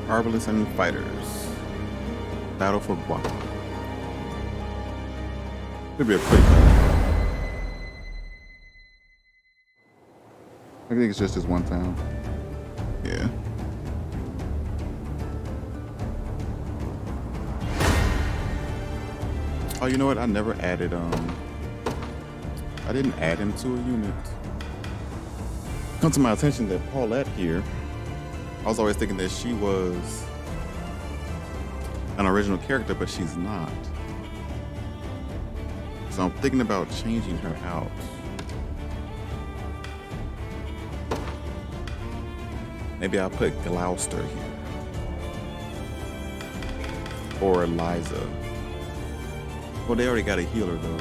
Arbalists and fighters. Battle for Guam. Could be a quick one. I think it's just this one town. Yeah. Oh, you know what? I never added, I didn't add him to a unit. Come to my attention that Paulette here, I was always thinking that she was an original character, but she's not. So I'm thinking about changing her out. Maybe I'll put Gloucester here. Or Eliza. Well, they already got a healer though.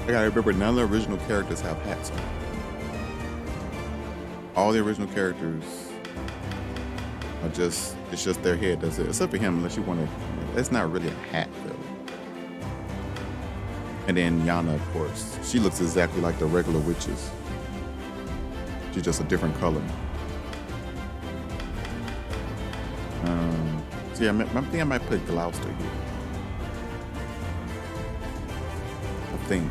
I gotta remember none of the original characters have hats on. All the original characters are just, it's just their head does it. Except for him, unless you want to, that's not really a hat though. And then Yana, of course. She looks exactly like the regular witches. She's just a different color. So yeah, I think I might put Gloucester here. I think.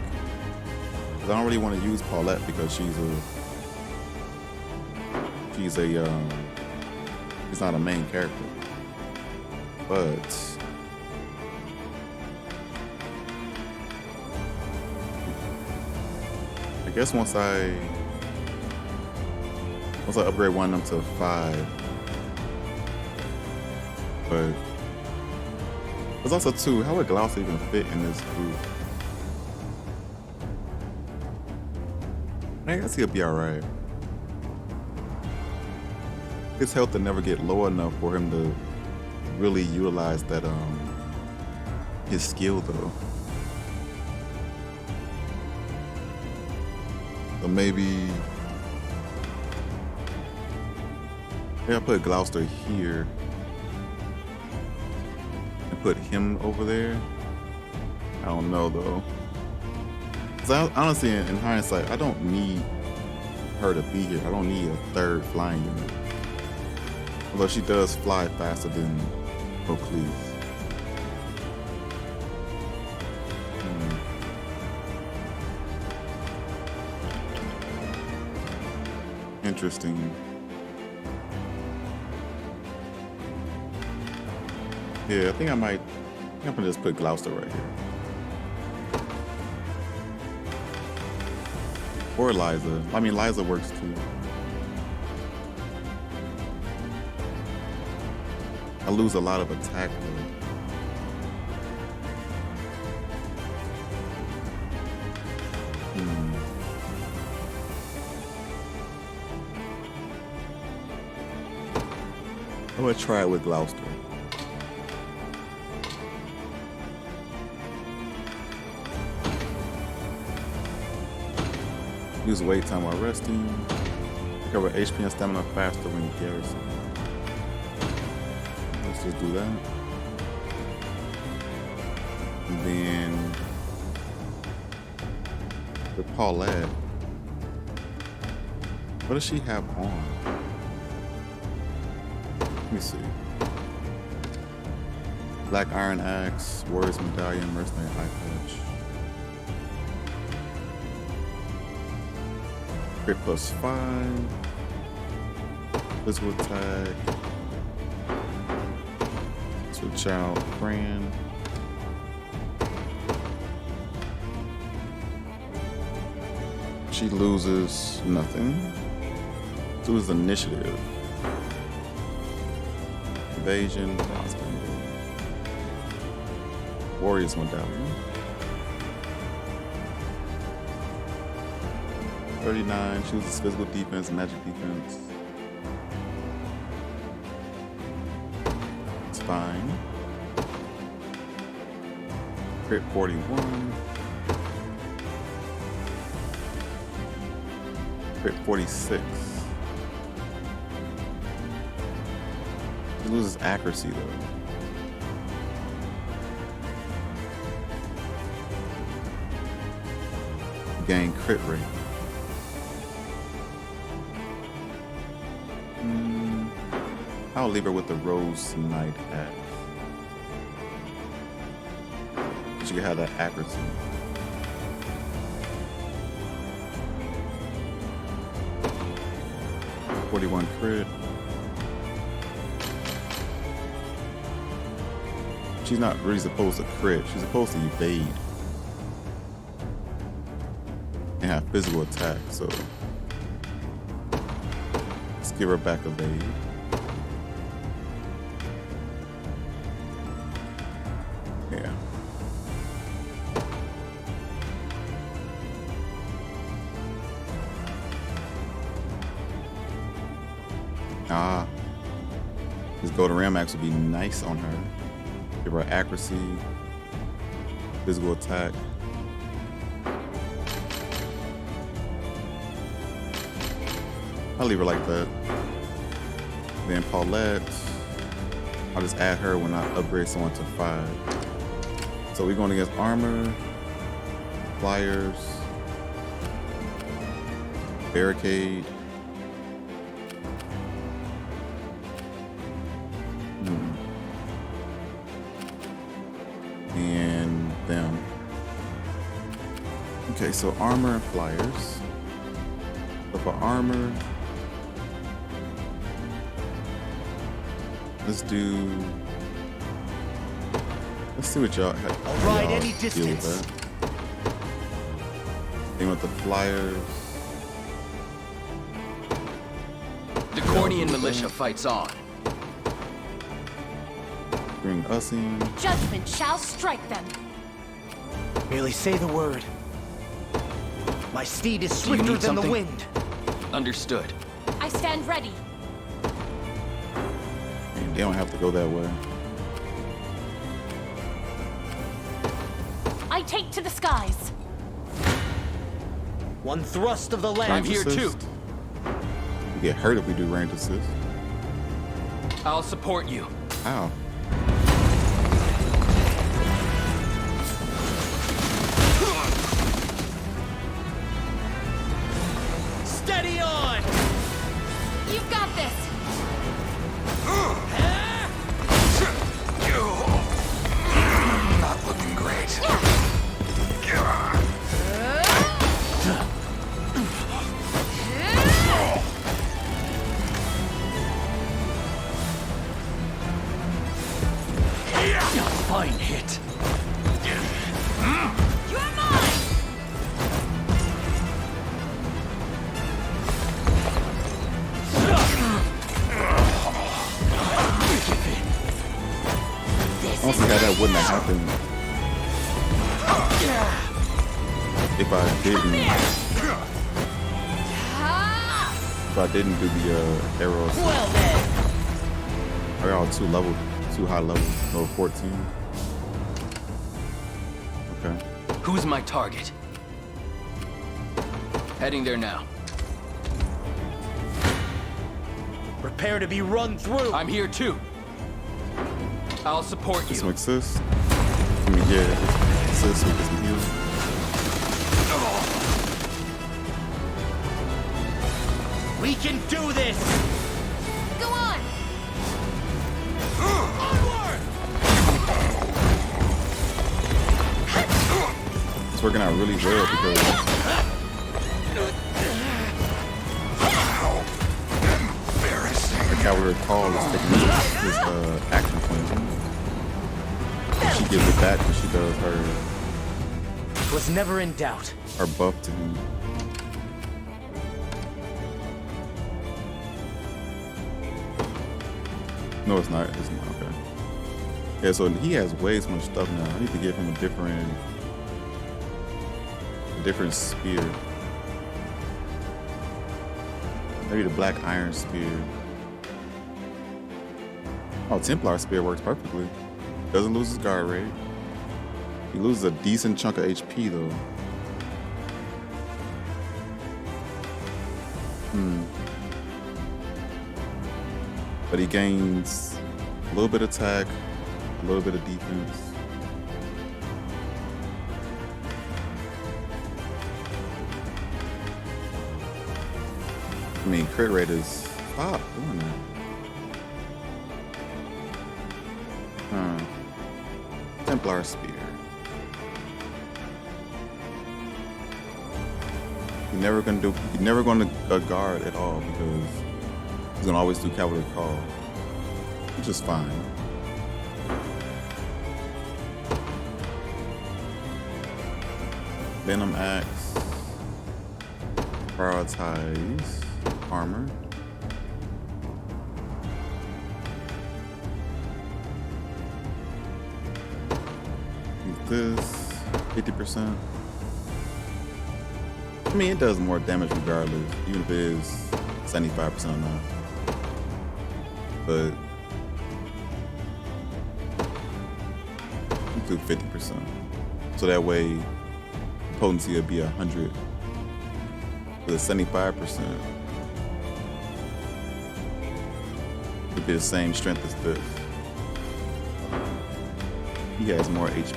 I don't really want to use Paulette because she's not a main character. But I guess once I upgrade one of them to 5. But there's also 2. How would Gloucester even fit in this group? I guess he'll be alright. His health will never get low enough for him to really utilize that his skill though. So maybe I'll put Gloucester here and put him over there. I don't know though. Because honestly, in hindsight, I don't need her to be here. I don't need a 3rd flying unit. Although she does fly faster than Oakley's. Interesting. Yeah, I think I'm gonna just put Gloucester right here. Or Liza. I mean, Liza works too. I lose a lot of attack though. I'm gonna try it with Gloucester. Use wait time while resting. Recover HP and stamina faster when garrison. Let's just do that. And then with Paulette, what does she have on? Let me see. Black Iron Axe, Warrior's Medallion, Mercenary Eye Patch. Crit +5. Physical attack. Switch out Fran. She loses nothing. So loses initiative. Evasion. Warrior's Medallion. 39, chooses physical defense, magic defense. It's fine. Crit 41. Crit 46. He loses accuracy though. Gain crit rate. I'll leave her with the Rose Knight axe. She can have that accuracy. .41 crit. She's not really supposed to crit. She's supposed to evade and have physical attack. So let's give her back evade. Yeah. Ah, this golden ram axe would be nice on her. Give her accuracy, physical attack. I'll leave her like that. Then Paulette, I'll just add her when I upgrade someone to 5. So we're going against armor, flyers, barricade. And them. Okay, so armor and flyers. So for armor, let's see what y'all have. Ride any distance. Then with the flyers. The Cornian militia fights on. Bring us in. Judgment shall strike them. Merely say the word. My steed is swifter than the wind. Understood. I stand ready. And they don't have to go that way. I take to the skies. One thrust of the land. I'm here too. We get hurt if we do range assist. I'll support you. Ow. Steady on! You've got this. Not looking great. Fine hit. You're mine. I don't see how that wouldn't have happened if I didn't do the arrows. Well then. Are y'all too high level, level 14? Okay. Who's my target? Heading there now. Prepare to be run through. I'm here too. I'll support This you. makes sense. I mean, yeah, assist with this heal. We can do this. Go on. Onward! It's working out really well because the cavalry call is taking his action point. She gives it back when she does Was never in doubt. her buff to him. No, it's not. It's not. Okay. Yeah, so he has way too much stuff now. I need to give him a different spear. Maybe the black iron spear. Oh, Templar spear works perfectly. Doesn't lose his guard rate. He loses a decent chunk of HP though. But he gains a little bit of attack, a little bit of defense. I mean, crit rate is... Stop doing that. Templar Spear. You're never gonna guard at all because he's gonna always do cavalry call, which is fine. Venom Axe. Prioritize armor. Use this 50%. I mean, it does more damage regardless, even if it is 75% or not. But do 50%, so that way potency would be 100. With a 75%, it'd be the same strength as this. He has more HP.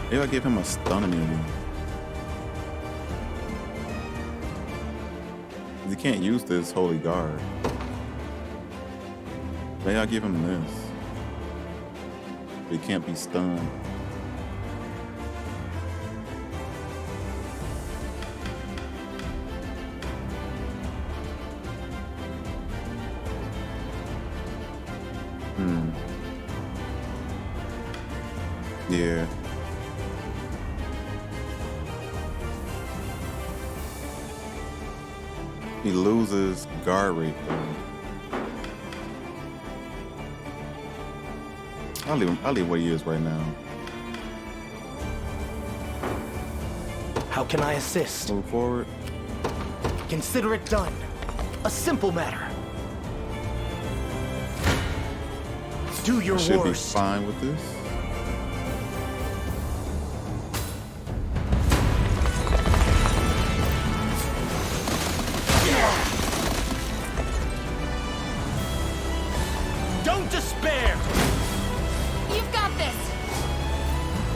Maybe I'll give him a stun immunity. He can't use this Holy Guard. Maybe I'll give him this. But he can't be stunned. Yeah. He loses guard rate though. I'll leave what he is right now. How can I assist? Move forward. Consider it done. A simple matter. Do your Should be worst. fine with this. Don't despair! You've got this!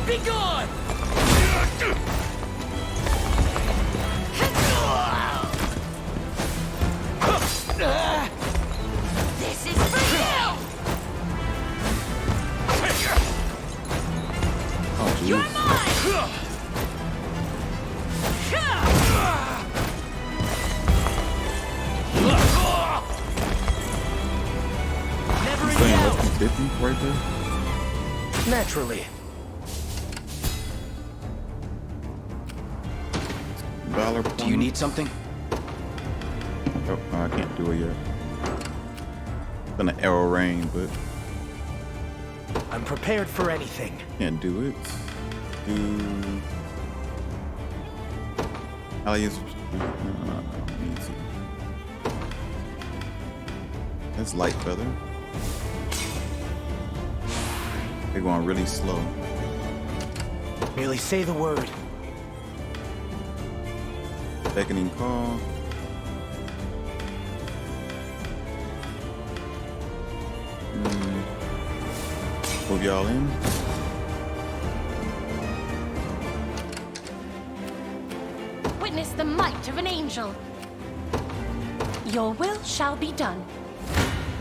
Be gone! This is for you! Oh, You're jeez. mine! Never He's in saying doubt. less than 50 right there. Naturally. Valor point. Do you need something? Oh, I can't do it yet. It's an arrow rain, but I'm prepared for anything. can't do it. I'll use. No, I don't need to. That's light feather. They're going really slow. Merely say the word. Beckoning call. Move y'all in. Witness the might of an angel. Your will shall be done.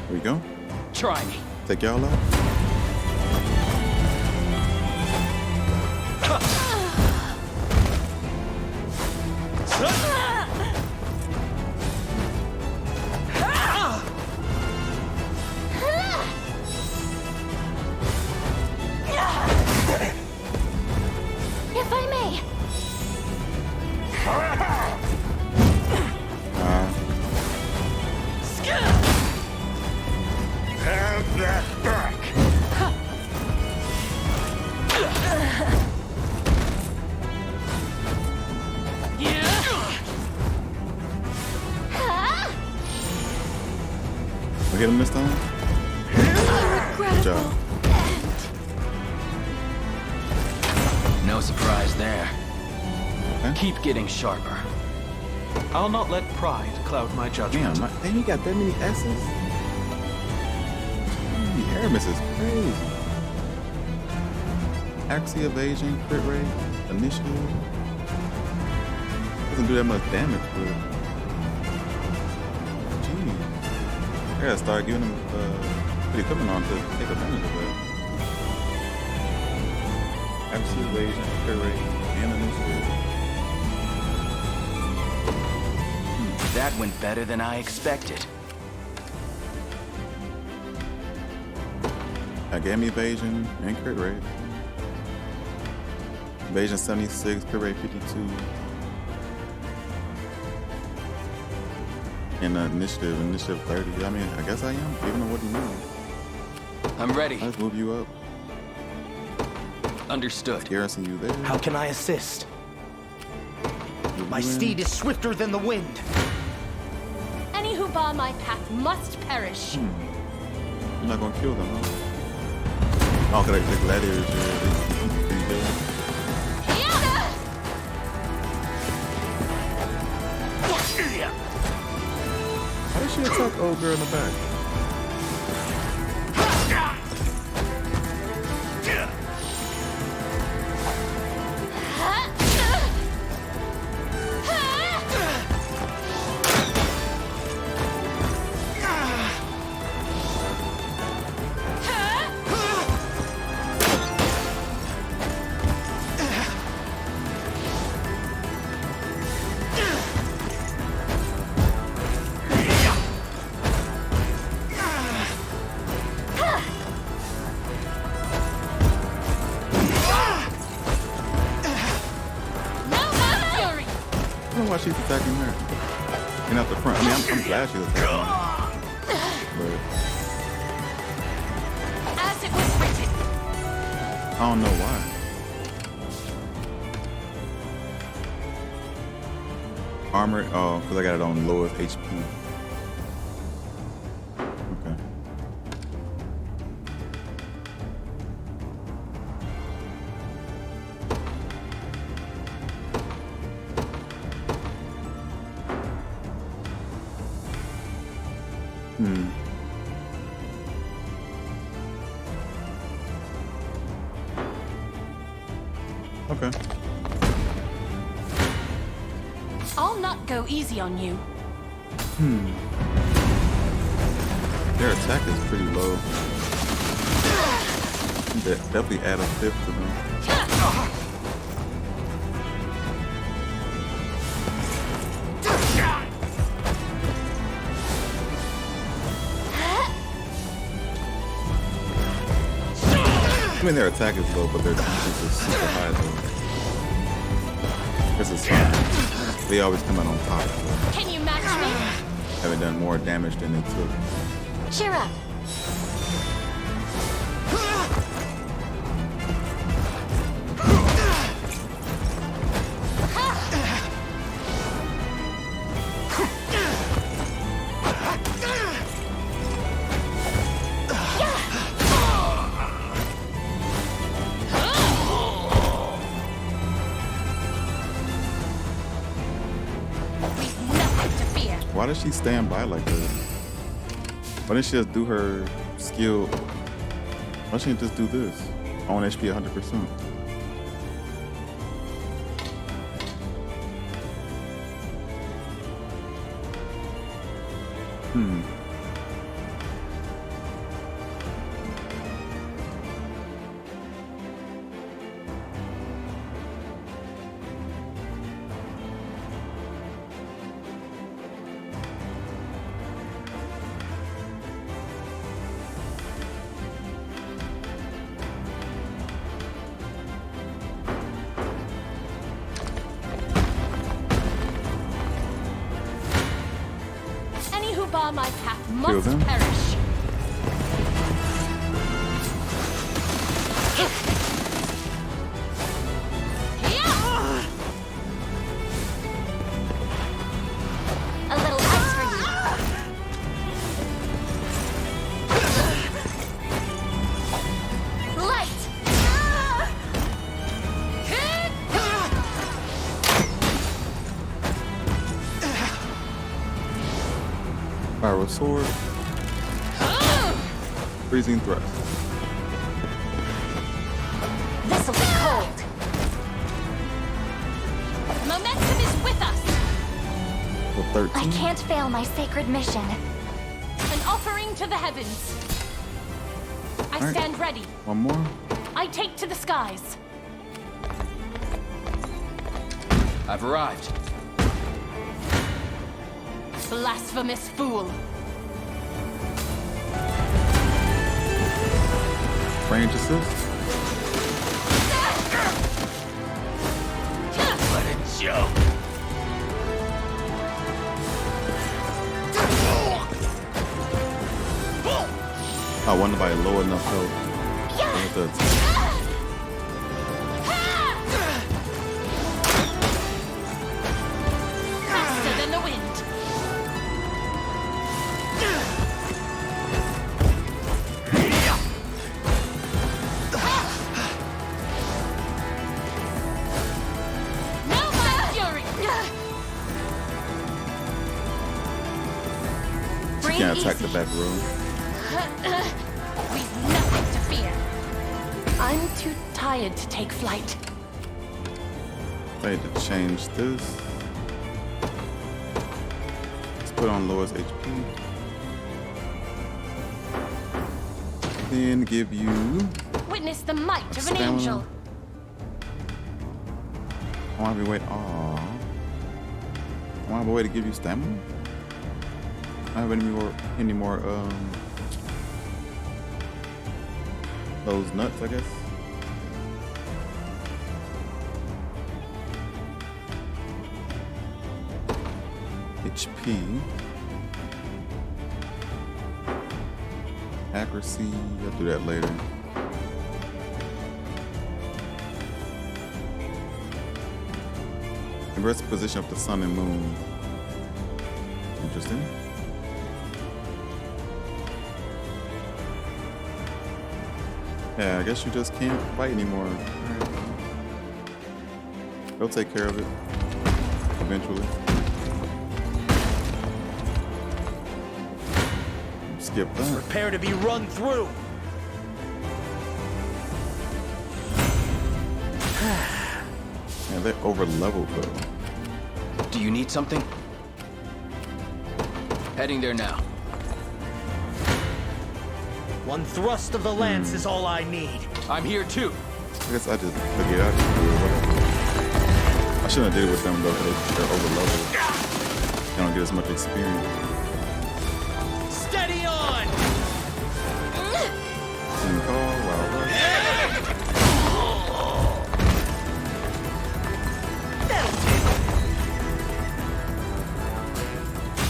Here we go. Try me. Take y'all out. If I may, Have that back. We hit him this time. Good job. No surprise there. Okay. Keep getting sharper. I'll not let pride cloud my judgment. Damn, he got that many S's. Aramis is crazy. Accuracy, evasion, crit rate, initiative. Doesn't do that much damage, but geez. I gotta start giving him the equipment on to take advantage of that. Absolute evasion, crit rate, and initiative. That went better than I expected. I gave me evasion and crit rate. Evasion 76, crit rate 52. And initiative 30. I mean, I guess I am, even though what do you mean? I'm ready. Let's move you up. Understood. Garrison you there. How can I assist? Move My you in. steed is swifter than the wind. Any who bar my path must perish. You're not gonna kill them, huh? Oh, cause the gladiators, they pretty good. How did she attack old girl in the back? I don't know why she's attacking her. And out the front. I mean, I'm glad she's attacking her. As it was written. But I don't know why. Armor, oh, because I got it on lowest HP. Okay. Okay. I'll not go easy on you. Their attack is pretty low. Definitely add a fifth to them. I mean, their attack is low, but their defense is super high though. This is fine. They always come out on top. So Can you match me? haven't done more damage than they took. Cheer up. Why does she stand by like that? Why didn't she just do her skill? Why shouldn't she just do this? On HP 100%. Any who bar my path Kill must them. perish. A little ice for you. Light. Spiral sword. Freezing thrust. This'll be cold. Momentum is with us. For I 13. can't fail my sacred mission. An offering to the heavens. I Alright. stand ready. One more. I take to the skies. I've arrived. Blasphemous fool. Range assist. What a joke. I wonder if I low enough health. With the attack. Faster than the wind. Now my fury. She can't attack the back row. We've nothing to fear. I'm too tired to take flight. I need to change this. Let's put on lowest HP. Then give you. Witness the might of an Stamina. angel. I want to be wait. Aw. I want a way to give you stamina. I don't have any more those nuts, I guess. HP. Accuracy. I'll do that later. Inverse position of the sun and moon. Interesting. Yeah, I guess you just can't fight anymore. Alright. They'll take care of it eventually. Skip that. Prepare to be run through. Yeah, they're over leveled though. Do you need something? Heading there now. One thrust of the lance is all I need. I'm here too. I guess I just forget. I just do it. Whatever. I shouldn't have did it with them though, because they're over leveled. They don't get as much experience. Steady on! Same call, Wild West.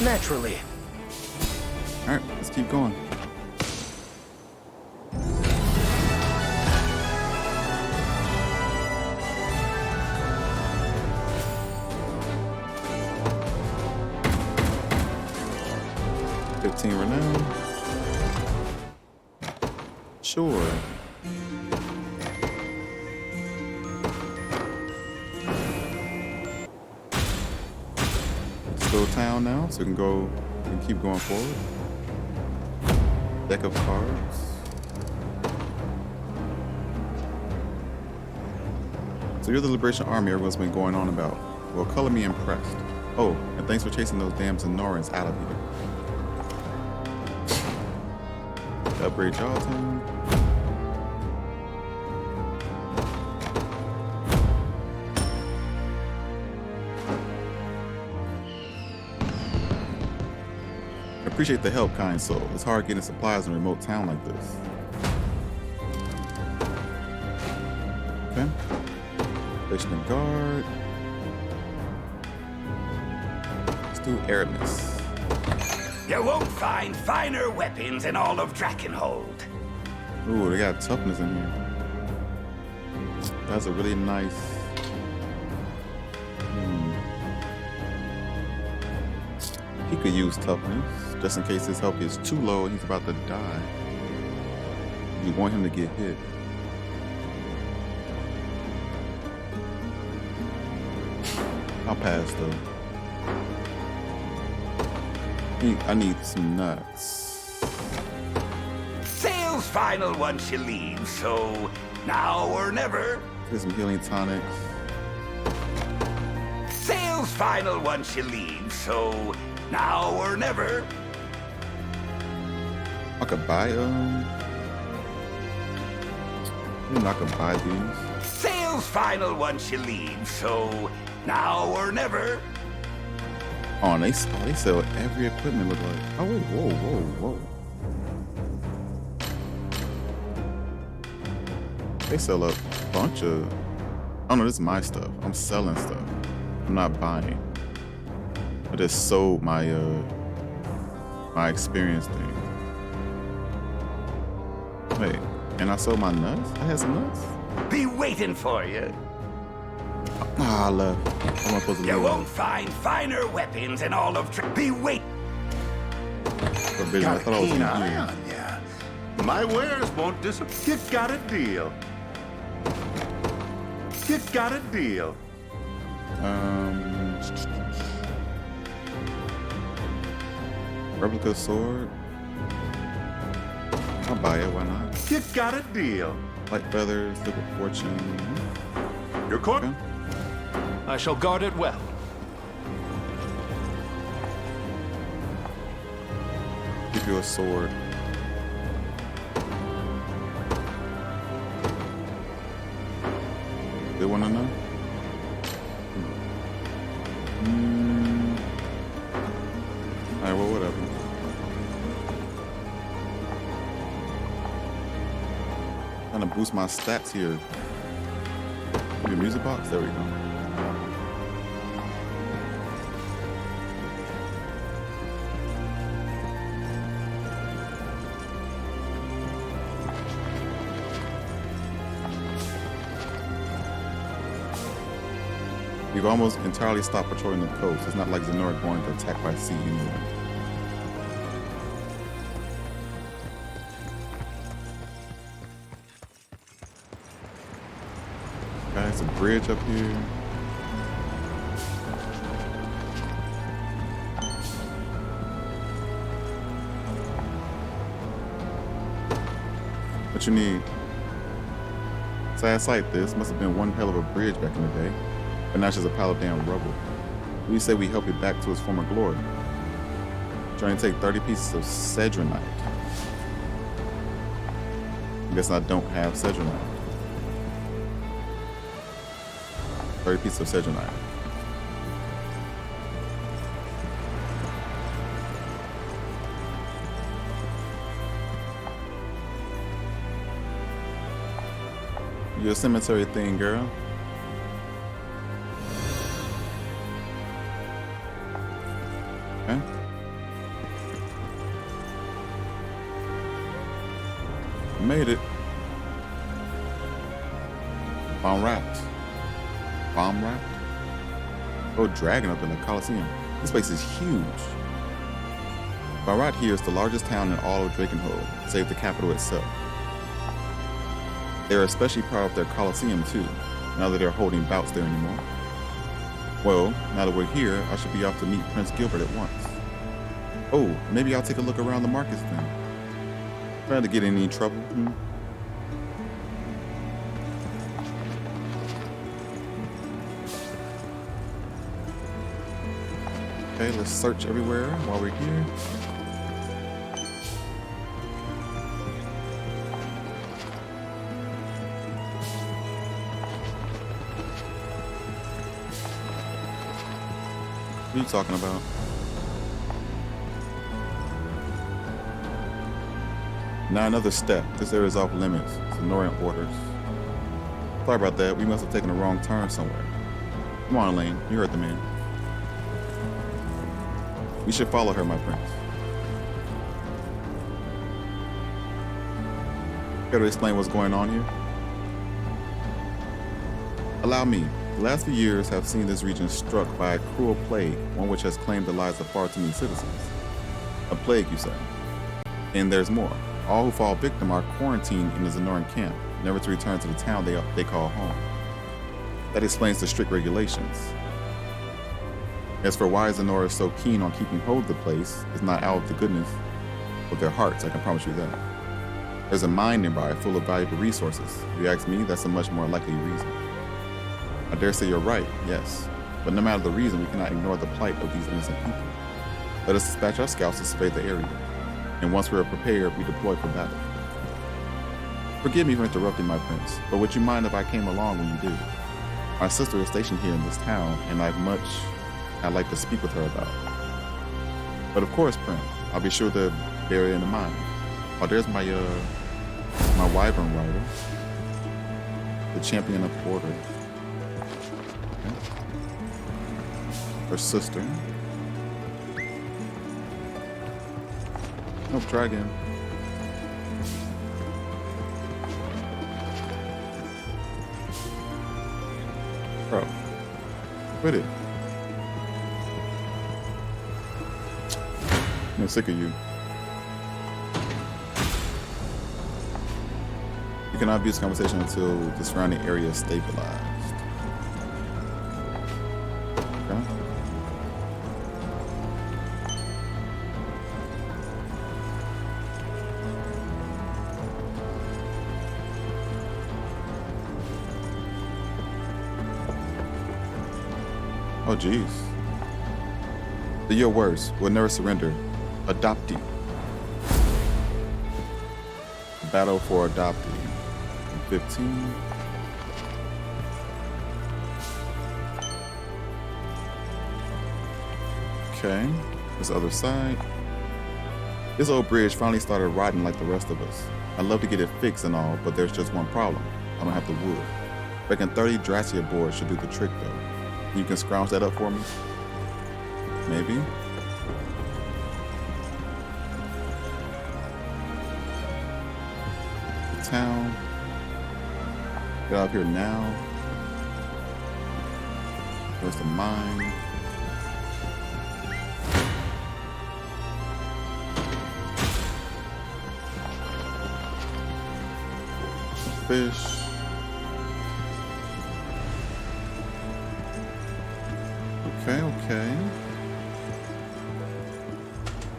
Naturally. Alright, let's keep going. Renown. Sure. Let's go town now, so we can go and keep going forward. Deck of cards. So you're the Liberation Army everyone's been going on about. Well, color me impressed. Oh, and thanks for chasing those damn Sonorans out of here. Upgrade Charlton. Appreciate the help, kind soul. It's hard getting supplies in a remote town like this. Okay. Basement guard. Let's do Aramis. You won't find finer weapons in all of Drakenhold. Ooh, they got toughness in here. That's a really nice. He could use toughness, just in case his health is too low and he's about to die. You want him to get hit. I'll pass though. I need some nuts. Sales final once you leave, so now or never. Get some healing tonics. Sales final once you leave, so now or never. I could buy You're not gonna buy these. Sales final once you leave, so now or never. Oh, and they sell every equipment. Look like. Oh wait, whoa. They sell a bunch of. Oh no, this is my stuff. I'm selling stuff. I'm not buying. I just sold my my experience thing. Wait, and I sold my nuts? I had some nuts? Be waiting for you. Ah, I left. How am I supposed to You live? won't find finer weapons in all of Be wait. Forbidden. I thought I was in here. ya. My wares won't disappear. You got a deal. You got a deal. Replica sword. I'll buy it. Why not? You got a deal. Light feathers, liquid fortune. You're caught. Okay. I shall guard it well. Give you a sword. They want to know? Alright, well, whatever. Trying to boost my stats here. Your music box? There we go. We've almost entirely stopped patrolling the coast. It's not like Zenora going to attack by sea anyway. Guys, a bridge up here. What you need? Sad sight, this must have been one hell of a bridge back in the day. But now it's just a pile of damn rubble. We say we help it back to its former glory. Trying to take 30 pieces of cedronite. I guess I don't have cedronite. 30 pieces of cedronite. You're a cemetery thing, girl. Okay. Made it. Bomb wrapped. Bomb wrapped? Oh, dragon up in the Coliseum. This place is huge. But right here is the largest town in all of Drakenhold, save the capital itself. They're especially proud of their Coliseum too, now that they're holding bouts there anymore. Well, now that we're here, I should be off to meet Prince Gilbert at once. Oh, maybe I'll take a look around the markets then. Trying to get in any trouble? Okay, let's search everywhere while we're here. What are you talking about? Now another step. This area is off limits. Zenorian orders. Sorry about that. We must have taken a wrong turn somewhere. Come on, Elaine. You heard the man. We should follow her, my prince. Care to explain what's going on here? Allow me. The last few years have seen this region struck by a cruel plague, one which has claimed the lives of far too many citizens. A plague, you say? And there's more. All who fall victim are quarantined in the Zenoran camp, never to return to the town they call home. That explains the strict regulations. As for why Zenora is so keen on keeping hold of the place, it's not out of the goodness of their hearts, I can promise you that. There's a mine nearby full of valuable resources. If you ask me, that's a much more likely reason. I dare say you're right, yes. But no matter the reason, we cannot ignore the plight of these innocent people. Let us dispatch our scouts to survey the area. And once we are prepared, we deploy for battle. Forgive me for interrupting, my prince, but would you mind if I came along when you do? My sister is stationed here in this town, and I'd like to speak with her about. But of course, Prince, I'll be sure to bear it in mind. Oh, there's my wyvern rider, the champion of order. Okay. Her sister. Nope, dragon. Bro, quit it. I'm sick of you. You cannot view this conversation until the surrounding area is stabilized. Okay. Oh, jeez. Your words will never surrender. Adoptee. Battle for adoptee. 15. Okay. This other side. This old bridge finally started rotting like the rest of us. I'd love to get it fixed and all, but there's just one problem. I don't have the wood. Reckon 30 Dracia boards should do the trick though. You can scrounge that up for me? Maybe? The town. Get out of here now. Where's the mine? Fish. Okay.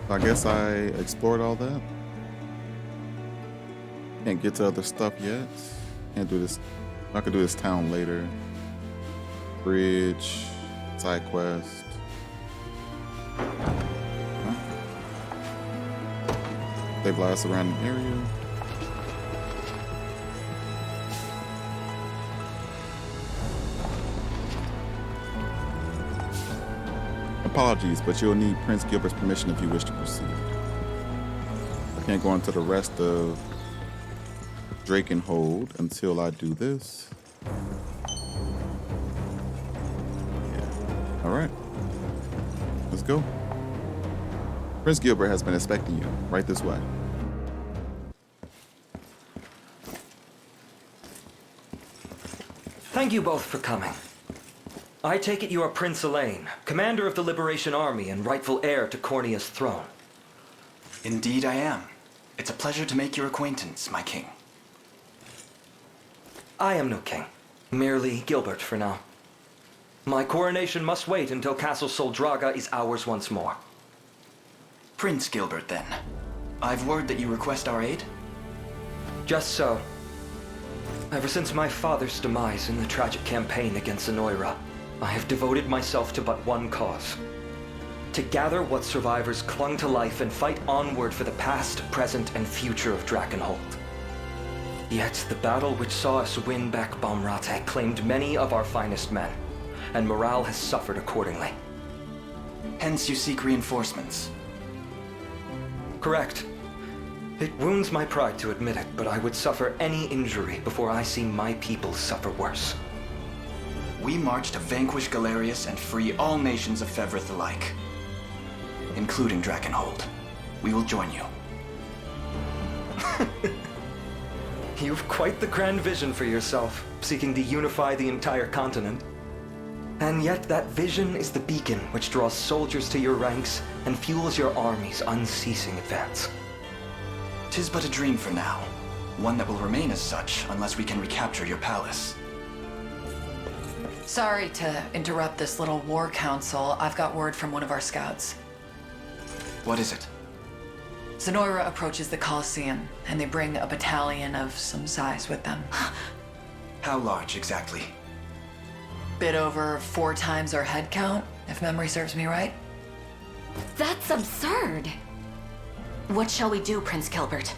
I guess I explored all that. Can't get to other stuff yet. Can't do this. I could do this town later. Bridge, side quest. Huh? Stabilize surrounding area. Apologies, but you'll need Prince Gilbert's permission if you wish to proceed. I can't go into the rest of Drakenhold until I do this. Yeah. All right. Let's go. Prince Gilbert has been expecting you. Right this way. Thank you both for coming. I take it you are Prince Elaine, commander of the Liberation Army and rightful heir to Cornea's throne. Indeed I am. It's a pleasure to make your acquaintance, my king. I am no king, merely Gilbert for now. My coronation must wait until Castle Soldraga is ours once more. Prince Gilbert, then. I've word that you request our aid? Just so. Ever since my father's demise in the tragic campaign against Zenoira, I have devoted myself to but one cause. To gather what survivors clung to life and fight onward for the past, present, and future of Drakenhold. Yet the battle which saw us win back Balmrate claimed many of our finest men, and morale has suffered accordingly. Hence you seek reinforcements. Correct. It wounds my pride to admit it, but I would suffer any injury before I see my people suffer worse. We march to vanquish Galerius and free all nations of Fevrith alike, including Drakenhold. We will join you. You've quite the grand vision for yourself, seeking to unify the entire continent. And yet that vision is the beacon which draws soldiers to your ranks and fuels your army's unceasing advance. 'Tis but a dream for now, one that will remain as such unless we can recapture your palace. Sorry to interrupt this little war council. I've got word from one of our scouts. What is it? Zenoira approaches the Colosseum, and they bring a battalion of some size with them. How large, exactly? Bit over 4 times our head count, if memory serves me right. That's absurd. What shall we do, Prince Gilbert?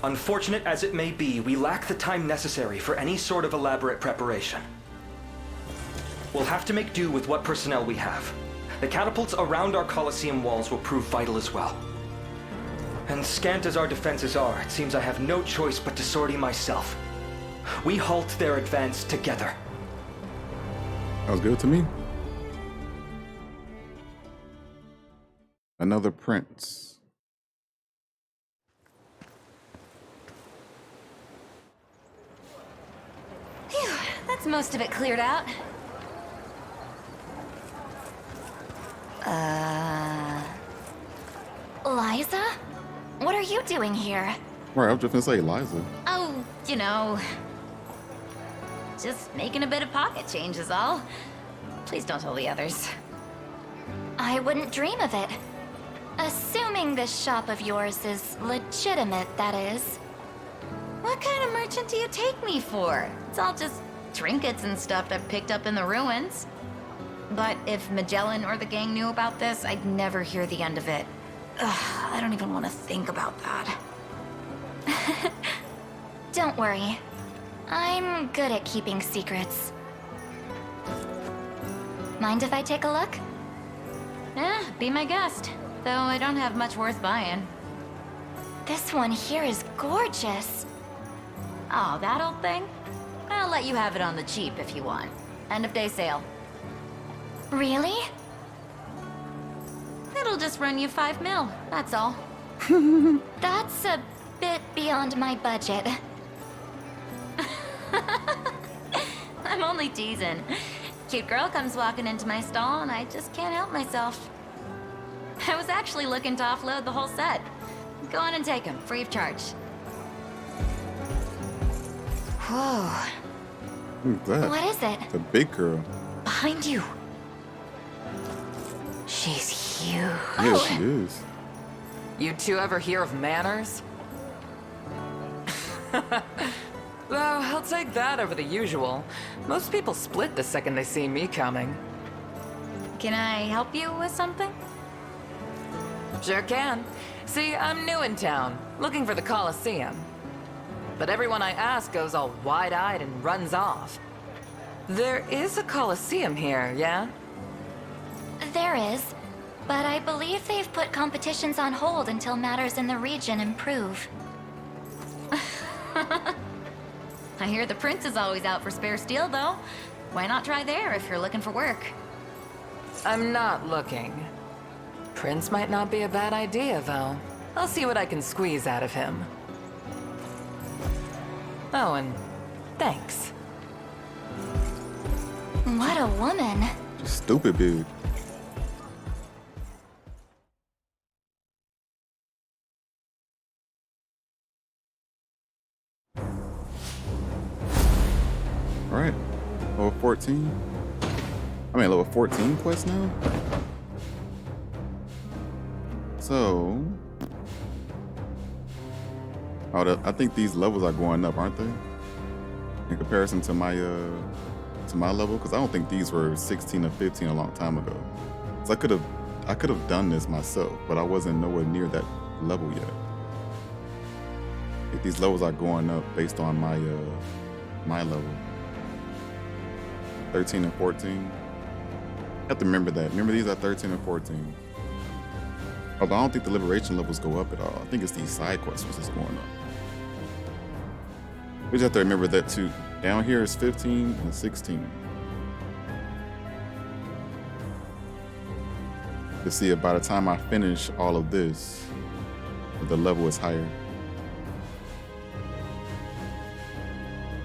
Unfortunate as it may be, we lack the time necessary for any sort of elaborate preparation. We'll have to make do with what personnel we have. The catapults around our Colosseum walls will prove vital as well. And scant as our defenses are, it seems I have no choice but to sortie myself. We halt their advance together. Sounds good to me. Another prince. Phew, that's most of it cleared out. Liza? What are you doing here? Right, I was just gonna say Liza. Oh, you know... just making a bit of pocket change is all. Please don't tell the others. I wouldn't dream of it. Assuming this shop of yours is legitimate, that is. What kind of merchant do you take me for? It's all just trinkets and stuff I've picked up in the ruins. But if Magellan or the gang knew about this, I'd never hear the end of it. Ugh, I don't even want to think about that. Don't worry. I'm good at keeping secrets. Mind if I take a look? Be my guest. Though I don't have much worth buying. This one here is gorgeous. Oh, that old thing? I'll let you have it on the cheap if you want. End of day sale. Really? It'll just run you 5 mil, that's all. That's a bit beyond my budget. I'm only teasing. Cute girl comes walking into my stall and I just can't help myself. I was actually looking to offload the whole set. Go on and take them, free of charge. Whoa. Who's that? What is it? The big girl. Behind you. She's huge. Yeah, she is. You two ever hear of manners? Though, I'll take that over the usual. Most people split the second they see me coming. Can I help you with something? Sure can. See, I'm new in town, looking for the Colosseum. But everyone I ask goes all wide-eyed and runs off. There is a Colosseum here, yeah? There is, but I believe they've put competitions on hold until matters in the region improve. I hear the Prince is always out for spare steel, though. Why not try there if you're looking for work? I'm not looking. Prince might not be a bad idea, though. I'll see what I can squeeze out of him. Oh, and thanks. What a woman. She's stupid big. Alright. Level 14. I mean, level 14 quest now? So... oh, I think these levels are going up, aren't they? In comparison to my level? Because I don't think these were 16 or 15 a long time ago. So I could have done this myself, but I wasn't nowhere near that level yet. I think these levels are going up based on my level. 13 and 14. I have to remember that. Remember, these are 13 and 14. Although I don't think the liberation levels go up at all. I think it's these side quests which is going up. We just have to remember that too. Down here is 15 and 16. To see if by the time I finish all of this, the level is higher.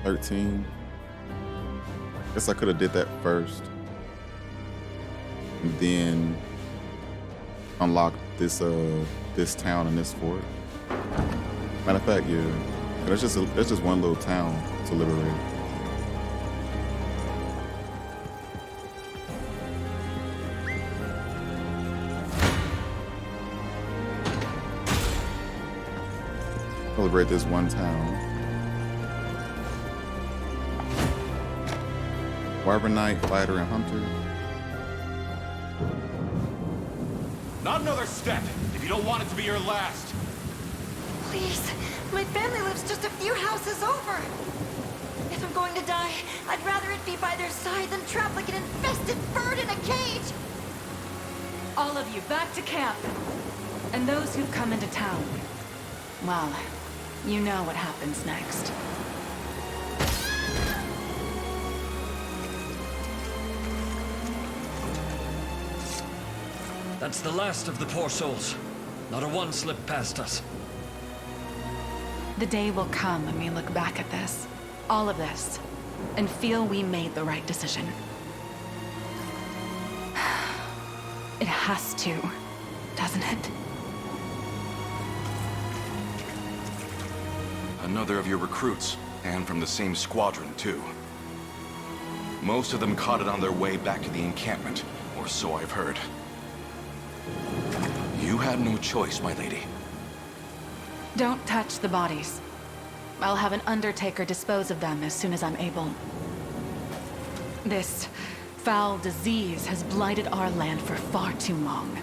13. Guess I could have did that first. And then unlocked this this town and this fort. Matter of fact, yeah. That's just one little town to liberate. I'll liberate this one town. Wyvern Knight, Fighter, and Hunter. Not another step, if you don't want it to be your last. Please, my family lives just a few houses over. If I'm going to die, I'd rather it be by their side than trapped like an infested bird in a cage. All of you, back to camp. And those who've come into town, well, you know what happens next. That's the last of the poor souls. Not a one slipped past us. The day will come when we look back at this, all of this, and feel we made the right decision. It has to, doesn't it? Another of your recruits, and from the same squadron, too. Most of them caught it on their way back to the encampment, or so I've heard. You had no choice, my lady. Don't touch the bodies. I'll have an undertaker dispose of them as soon as I'm able. This foul disease has blighted our land for far too long.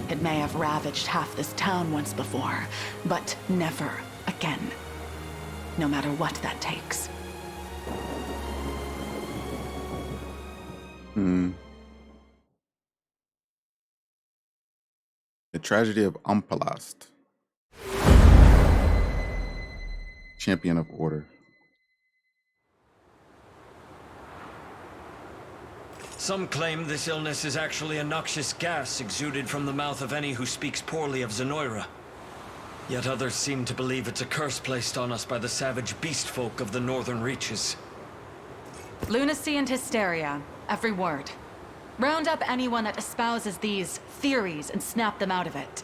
It may have ravaged half this town once before, but never again. No matter what that takes. The tragedy of Umpalast. Champion of order. Some claim this illness is actually a noxious gas exuded from the mouth of any who speaks poorly of Zenoira. Yet others seem to believe it's a curse placed on us by the savage beast folk of the northern reaches. Lunacy and hysteria, every word. Round up anyone that espouses these theories and snap them out of it.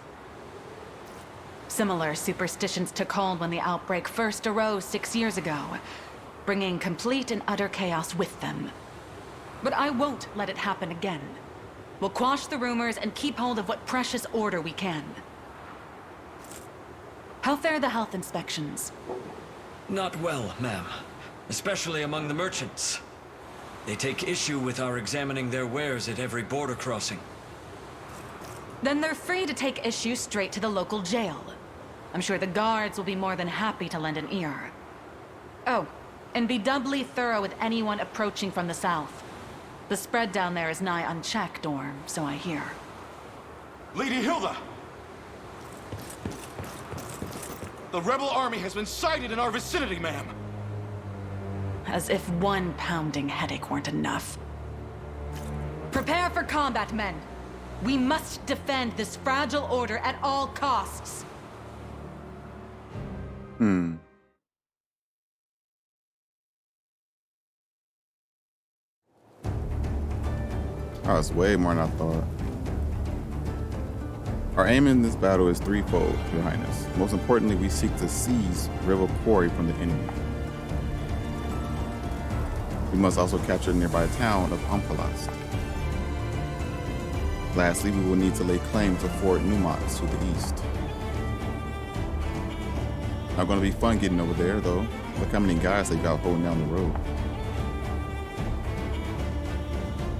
Similar superstitions took hold when the outbreak first arose 6 years ago, bringing complete and utter chaos with them. But I won't let it happen again. We'll quash the rumors and keep hold of what precious order we can. How fare the health inspections? Not well, ma'am. Especially among the merchants. They take issue with our examining their wares at every border crossing. Then they're free to take issue straight to the local jail. I'm sure the guards will be more than happy to lend an ear. Oh, and be doubly thorough with anyone approaching from the south. The spread down there is nigh unchecked, or so I hear. Lady Hilda! The rebel army has been sighted in our vicinity, ma'am. As if one pounding headache weren't enough. Prepare for combat, men. We must defend this fragile order at all costs. Oh, it's way more than I thought. Our aim in this battle is threefold, Your Highness. Most importantly, we seek to seize River Quarry from the enemy. We must also capture the nearby town of Umpalast. Lastly, we will need to lay claim to Fort Newmont to the east. Not going to be fun getting over there, though. Look how many guys they got holding down the road.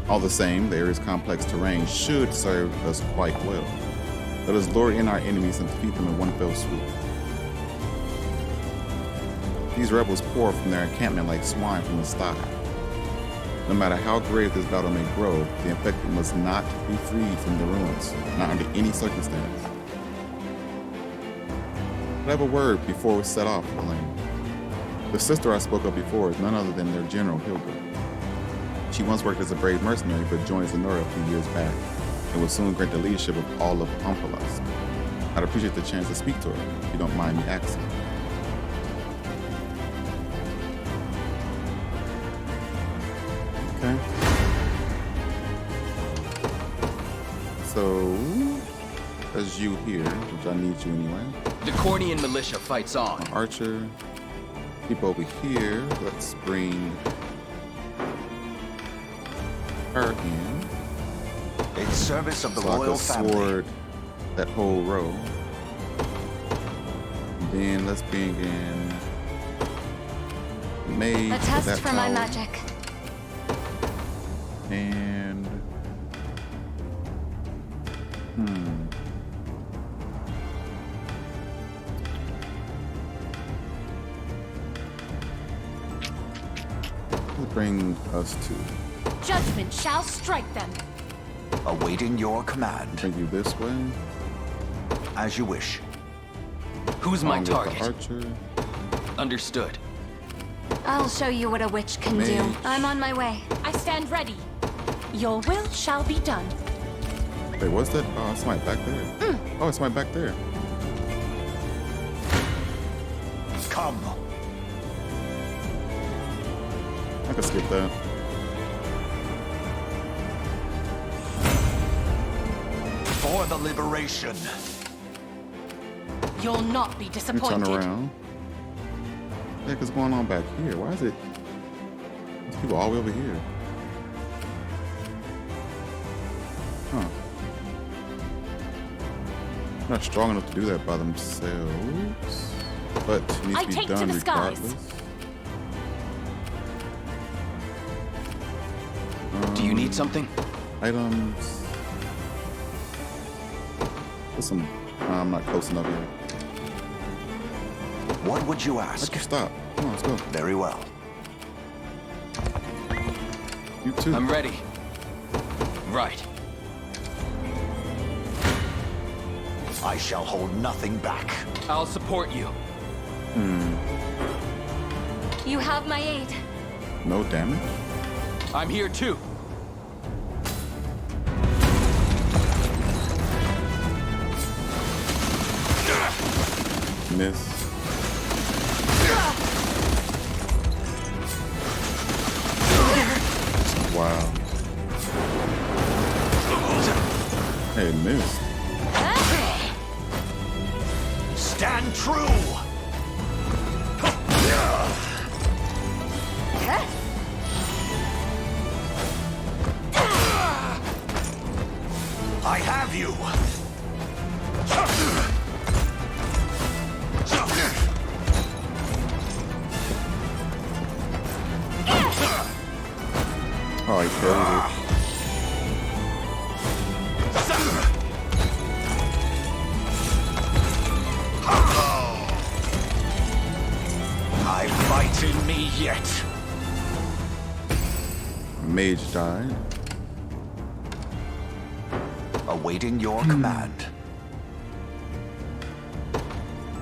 All the same, the area's complex terrain should serve us quite well. Let us lure in our enemies and defeat them in one fell swoop. These rebels pour from their encampment like swine from the stock. No matter how grave this battle may grow, the infected must not be freed from the ruins, not under any circumstance. I have a word before we set off, Elaine. The sister I spoke of before is none other than their general, Hilda. She once worked as a brave mercenary, but joined Zenoira a few years back, and will soon grant the leadership of all of Umpalast. I'd appreciate the chance to speak to her, if you don't mind me asking. Okay. So, as you here, which I need you anyway. The Cornian militia fights on. Archer. Keep over here. Let's bring her in. In service of the so royal I family. Sword that whole row. Then let's bring in Mage. A test that for my tower. magic. And Let's bring us to. Judgment shall strike them. Awaiting your command. Bring you this way. As you wish. Who's my Along with the target? archer. Understood. I'll show you what a witch can do. Mage. I'm on my way. I stand ready. Your will shall be done. Wait, what's that? Oh, it's somebody back there. Oh, it's somebody back there. Come. I can skip that. For the liberation. You'll not be Let me disappointed. turn around. What the heck is going on back here? Why is it? There's people all the way over here. Huh. Not strong enough to do that by themselves. But it needs I to be take to done the skies. regardless. Do you need something? Items. There's some. I'm not close enough yet. What would you Let ask? you stop. Come on, let's go. Very well. You too. I'm ready. Right. I shall hold nothing back. I'll support you. You have my aid. No damage. I'm here too. Miss. Wow. Hey, missed. Stand true. I have you. Oh, he killed it. I fight in me yet. Mage died. Awaiting your command.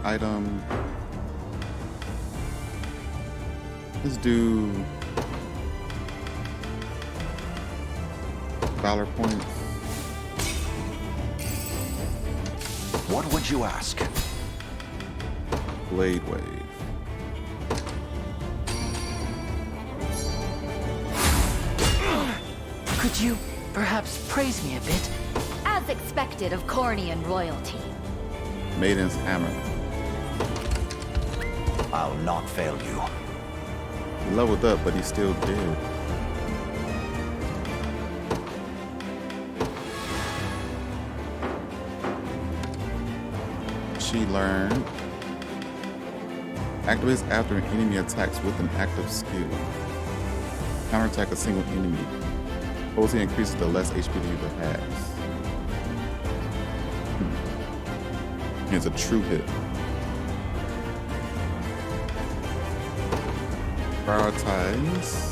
Item. Let's do Valor points. What would you ask? Blade Wave. Could you perhaps praise me a bit? As expected of Cornian royalty. Maiden's Hammer. I'll not fail you. He leveled up, but he's still dead. She learned. Activates after an enemy attacks with an active skill. Counterattack a single enemy. Posing increases the less HP the user has. It's a true hit. Prioritize.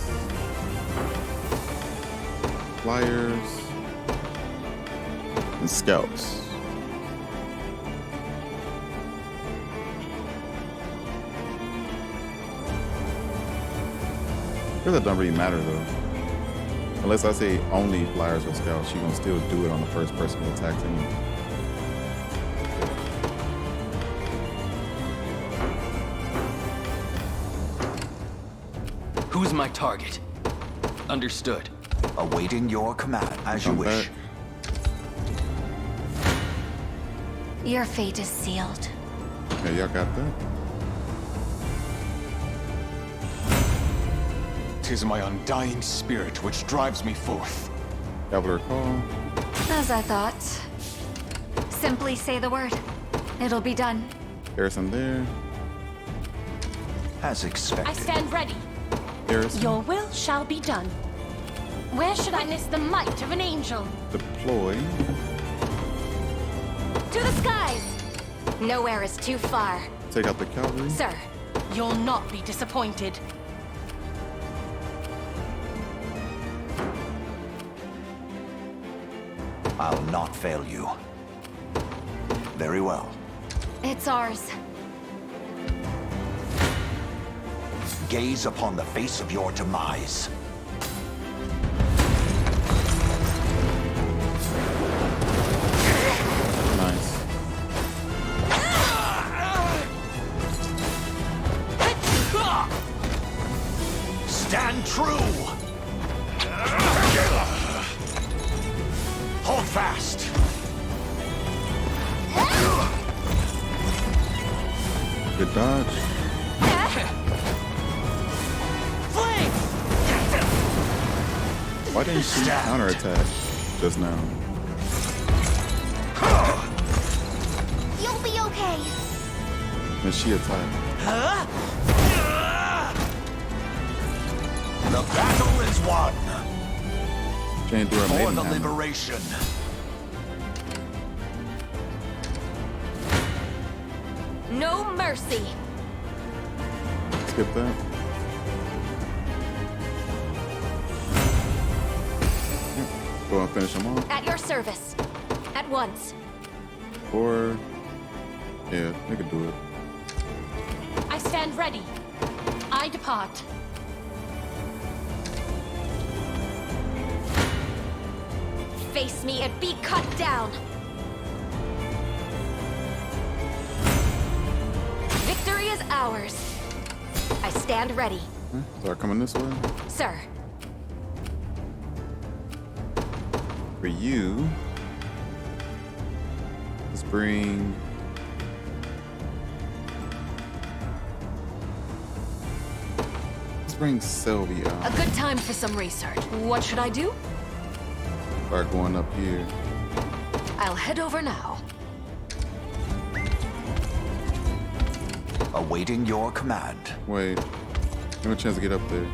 Flyers. And scouts. Really, that don't really matter though. Unless I say only flyers or scouts, you're gonna still do it on the first person who attacks anyway. Who's my target? Understood. Awaiting your command, as you Come wish. back. Your fate is sealed. Okay, y'all got that? 'Tis my undying spirit which drives me forth. Cavalier call. As I thought. Simply say the word. It'll be done. Harrison there. As I expected. stand ready. Harrison. Your will shall be done. Where should I miss the might of an angel? Deploy. To the skies! Nowhere is too far. Take out the cavalry. Sir, You'll not be disappointed. I'll not fail you. Very well. It's ours. Gaze upon the face of your demise. Nice. Stand true! Hold fast! Good dodge. Why didn't she counterattack just now? You'll be okay. When she attacked. The battle is won! She ain't do her For maiden the hammer. liberation. No mercy. Skip that. Go and finish them off. At your service. At once. Or yeah, they could do it. I stand ready. I depart. Face me and be cut down. Victory is ours. I stand ready. Start coming this way. Sir. For you, let's bring. Let's bring Sylvia. A good time for some research. What should I do? Start going up here. I'll head over now. Awaiting your command. Wait, give me a chance to get up there.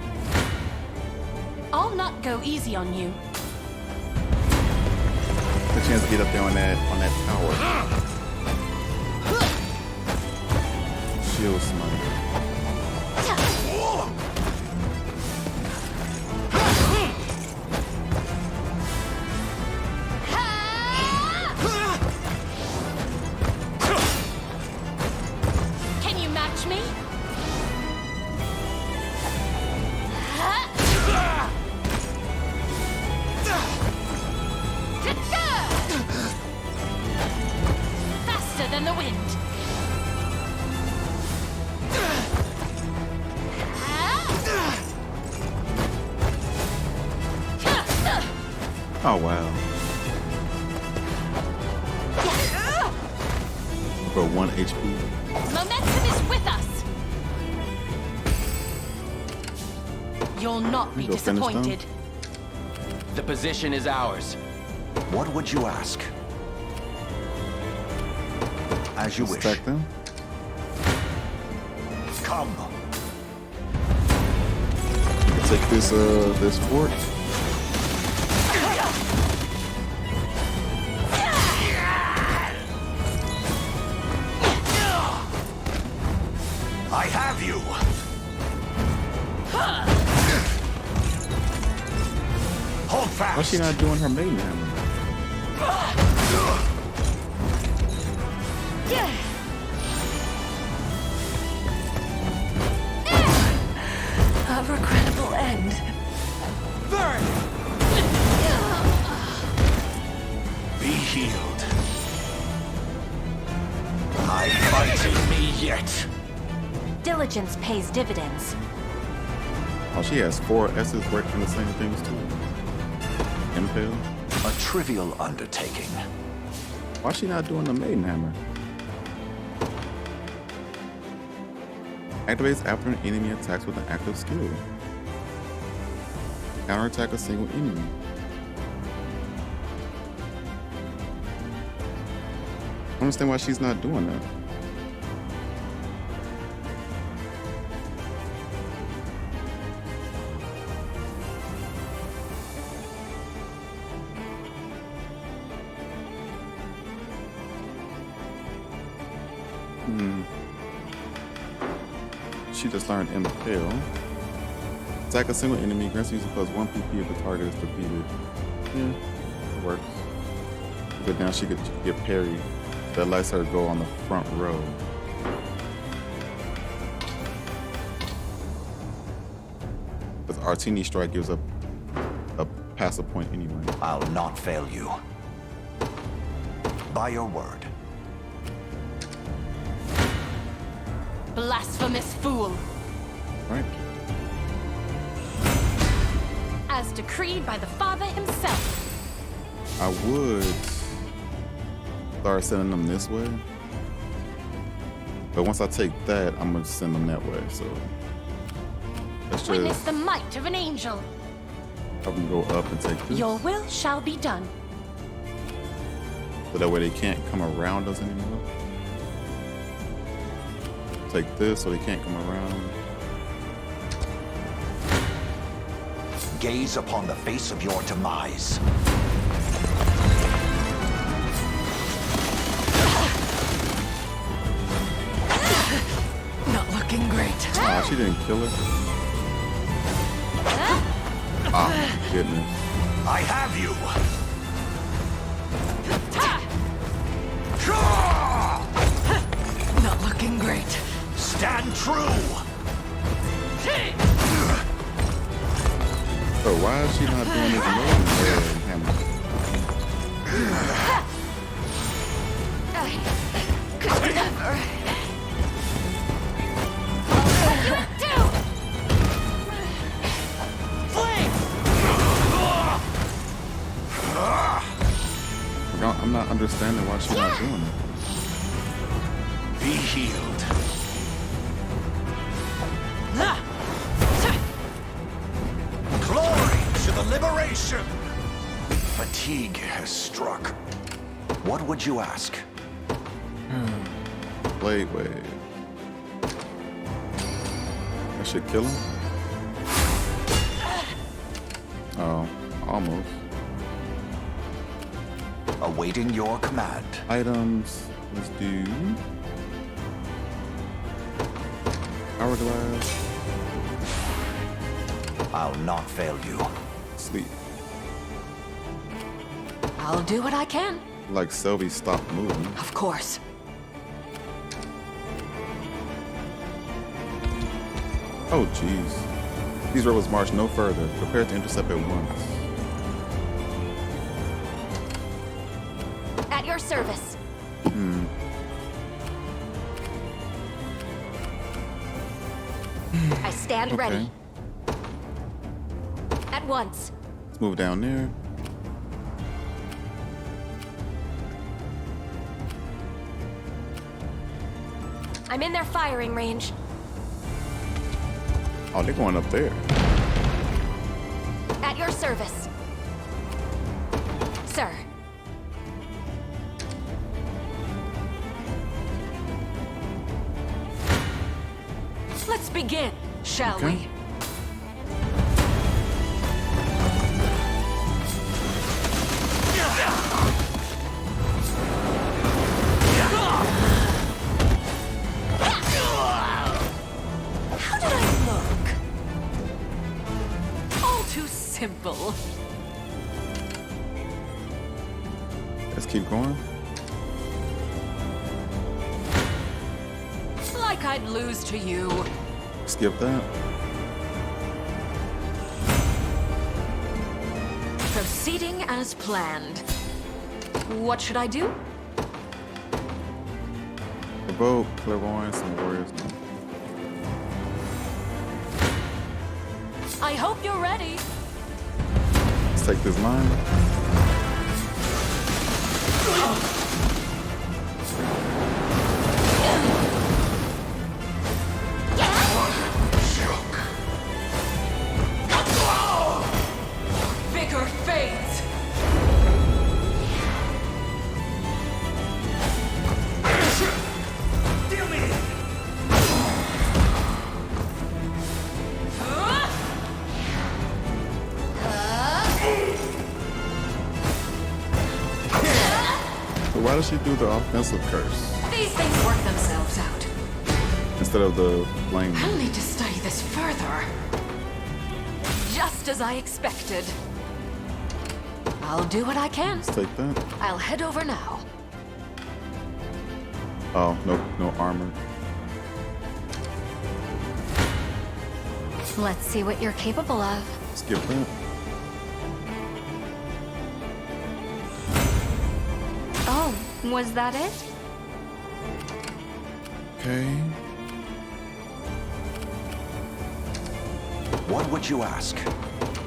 I'll not go easy on you. A chance to get up there on that tower. Shield smite. Can you match me? Faster than the wind. Oh wow. For 1 HP. Momentum is with us. You'll not be You go finish them? disappointed. The position is ours. What would you ask? As you wish. Stack them. Come. Take this fort. I have you. Hold fast. Why's she not doing her maiden hammer? A regrettable end. Burn. Be healed. I fight in me yet. Diligence pays dividends. Oh, she has 4 S's working on the same things too. Impale. A trivial undertaking. Why's she not doing the maiden hammer? Activates after an enemy attacks with an active skill. Counterattack a single enemy. I don't understand why she's not doing that. She just learned Impale. Attack a single enemy, grants user plus 1 PP if the target is defeated. Yeah, it works. but now she could get parried. That lets her go on the front row. Because Artini Strike gives up a passive point anyway. I'll not fail you. By your word. Blasphemous fool. Right. As decreed by the Father himself. I would start sending them this way. But once I take that, I'm going to send them that way. So let's Witness just the might of an angel. have them go up and take this. Your will shall be done. So that way they can't come around us anymore. Take this so they can't come around. Gaze upon the face of your demise. Not looking great. Ah, she didn't kill her. Ah, goodness. I have you. Not looking great. Stand true. So why is she not doing this movement, Hammer? Could never. I'm not understanding why she's not doing it. Be healed. Glory to the liberation! Fatigue has struck. What would you ask? Wait. I should kill him? Oh, almost. Awaiting your command. Items. Let's do hourglass. I'll not fail you. Sleep. I'll do what I can. Like Selby stopped moving. Of course. Oh jeez. These rebels march no further. Prepare to intercept at once. At your service. I stand Okay. ready. At once. Let's move down there. I'm in their firing range. Oh, they're going up there. At your service. Sir. Let's begin, shall Okay. we? How did I look? All too simple. Let's keep going. Like I'd lose to you. Skip that. Proceeding as planned. What should I do? Evoke, clairvoyance, and warriors. I hope you're ready. Let's take this line. Vigor fades. Deal me! So why does she do the offensive curse These things work themselves out. instead of the flame? I'll need to study this further. Just as I expected. I'll do what I can. Let's take that. I'll head over now. Oh, no armor. Let's see what you're capable of. Skip that. Oh, was that it? Okay. What would you ask?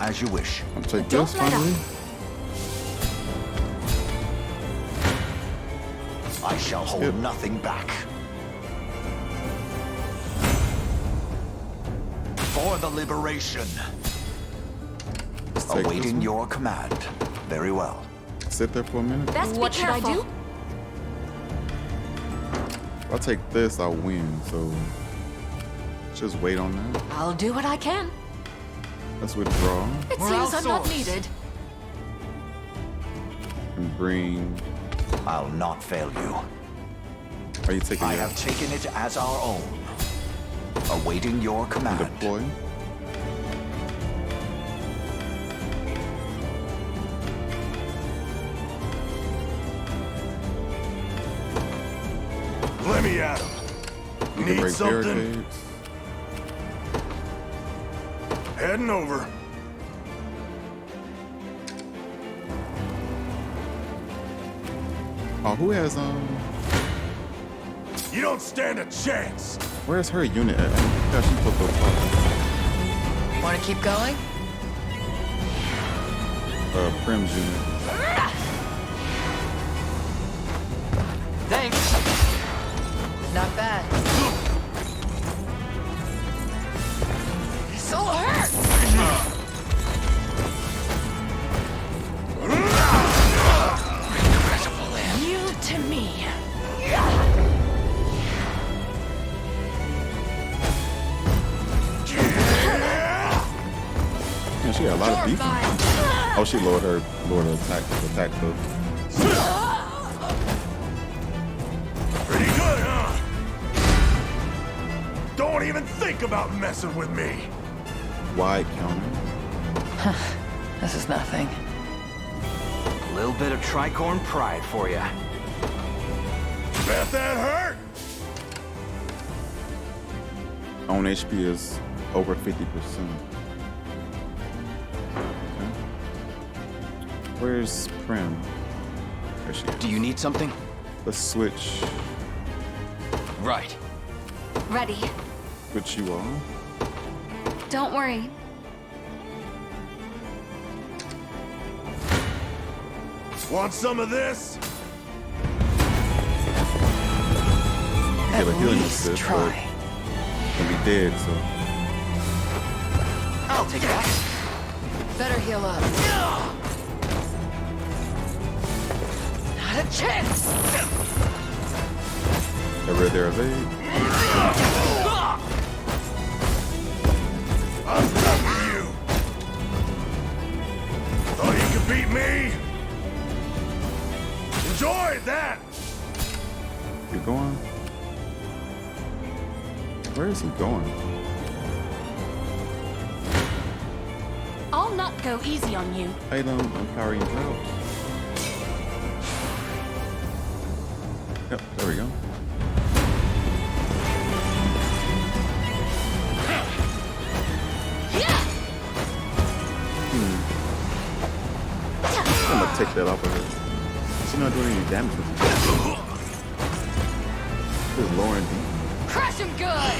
As you wish. I'll take Don't this let finally. I shall hold Skip. nothing back. For the liberation. Let's take this Awaiting one. your command. Very well. Sit there for a minute. Best what should I do? If I take this, I'll win. So just wait on that. I'll do what I can. Let's withdraw It Morale seems I'm not source. needed. and bring. I'll not fail you. Are you taking I it? have taken it as our own. Awaiting your command. Deploy. Let me at him. You can Need break something? barricades. Heading over. Oh, who has You don't stand a chance. Where's her unit at? Yeah, she's supposed to go top. Want to keep going? Prim's unit. Thanks. Not bad. So hurt! Yield to me. Yeah, she got a lot of defense. Oh, she lowered her attack though. Pretty good, huh? Don't even think about messing with me. Wide counter. This is nothing. A little bit of tricorn pride for you. Bet that hurt. Own HP is over 50%. Okay. Where's Prim? There she is. Do you need something? Let's switch Right. Ready. you all. Don't worry. Want some of this? Get a healing least assist, try. but gonna be dead, so I'll take that. Better heal up. Not a chance! get rid of their evade. I'm done with you. Thought you could beat me? Enjoyed that. You going? Where is he going? I'll not go easy on you. Item empowering route. Yep, there we go. I'm gonna take that off of her. She's not doing any damage with it. Just lowering D. Crush him good!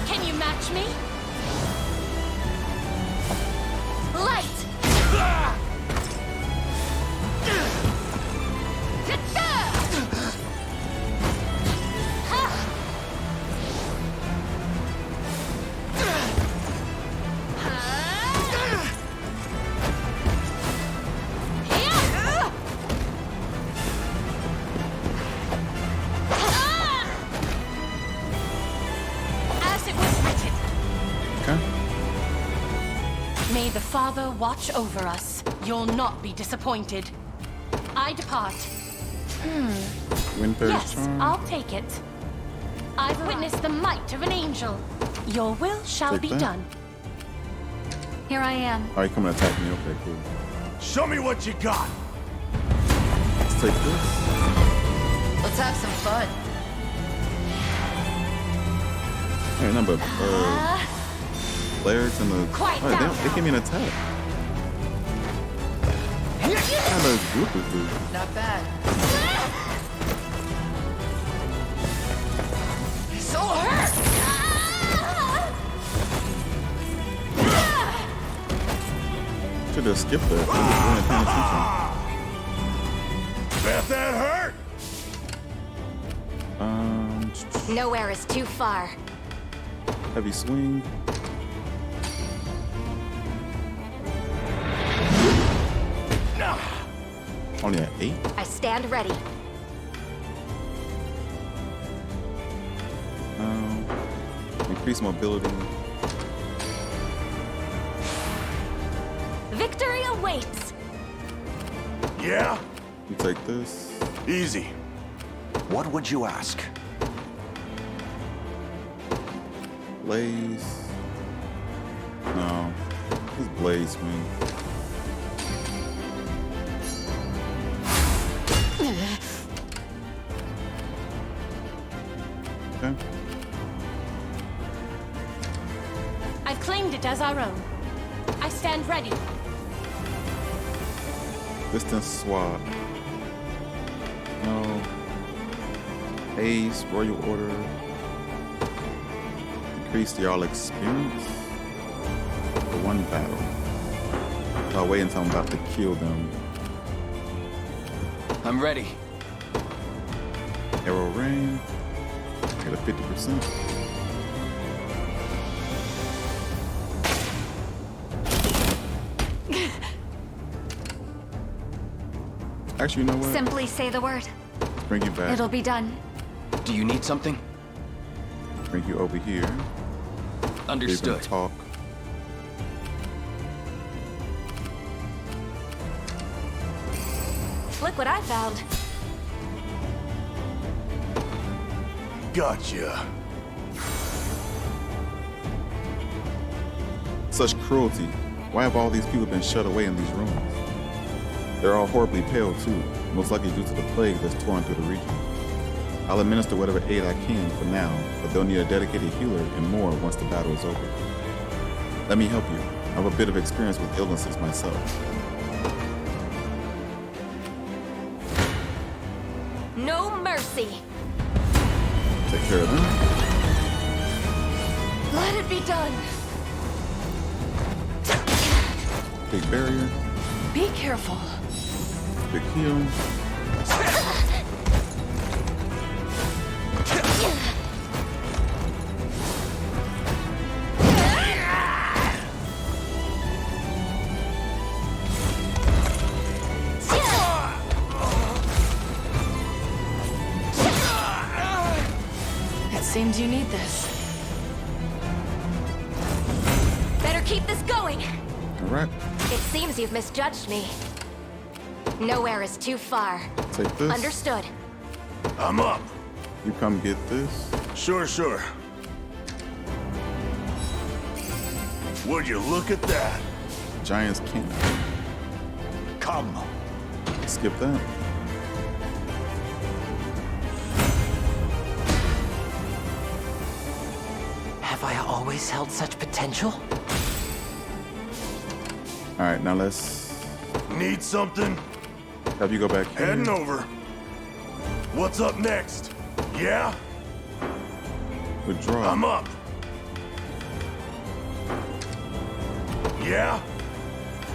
Can you match me? Light! As it was written. Okay. May the Father watch over us. You'll not be disappointed. I depart. Win 30 Yes, charm. I'll take it. I've witnessed the might of an angel. Your will shall Take be that. done. Here I am. Oh, you coming to attack me? Okay, cool. Show me what you got. Let's take this. Let's have some fun. Hey, number players in the. Quiet Oh, down. they gave me an attack. How those groupers do? Not bad. So hurt! Should have skipped that. I wasn't paying Bet that hurt. attention. Nowhere is too far. Heavy swing. Only at 8. I stand ready. Increase mobility. Victory awaits. Yeah? You take this. Easy. What would you ask? Blaze. No. This blaze swing. Okay. I've claimed it as our own. I stand ready. Distance swap. No. Ace, Royal Order. Increase the all experience for one battle. I'll wait until I'm about to kill them. I'm ready. Arrow rain. Get a 50%. Actually, you know what? Simply say the word. Let's bring you back. It'll be done. Do you need something? Bring you over here. Understood. You can talk. Look what I found. Gotcha. Such cruelty. Why have all these people been shut away in these rooms? They're all horribly pale too, most likely due to the plague that's torn through the region. I'll administer whatever aid I can for now, but they'll need a dedicated healer and more once the battle is over. Let me help you. I have a bit of experience with illnesses myself. No mercy. Take care of them. Let it be done. Big barrier. Be careful. Big heal. It seems you need this. Better keep this going. All right. It seems you've misjudged me. Nowhere is too far. Take this. Understood. I'm up. You come get this. Sure. Would you look at that? Giant's King. Come. Skip that. Have I always held such potential? All right, now let's Need something? have you go back here. Heading over. What's up next? Yeah? Withdraw. I'm up. Yeah?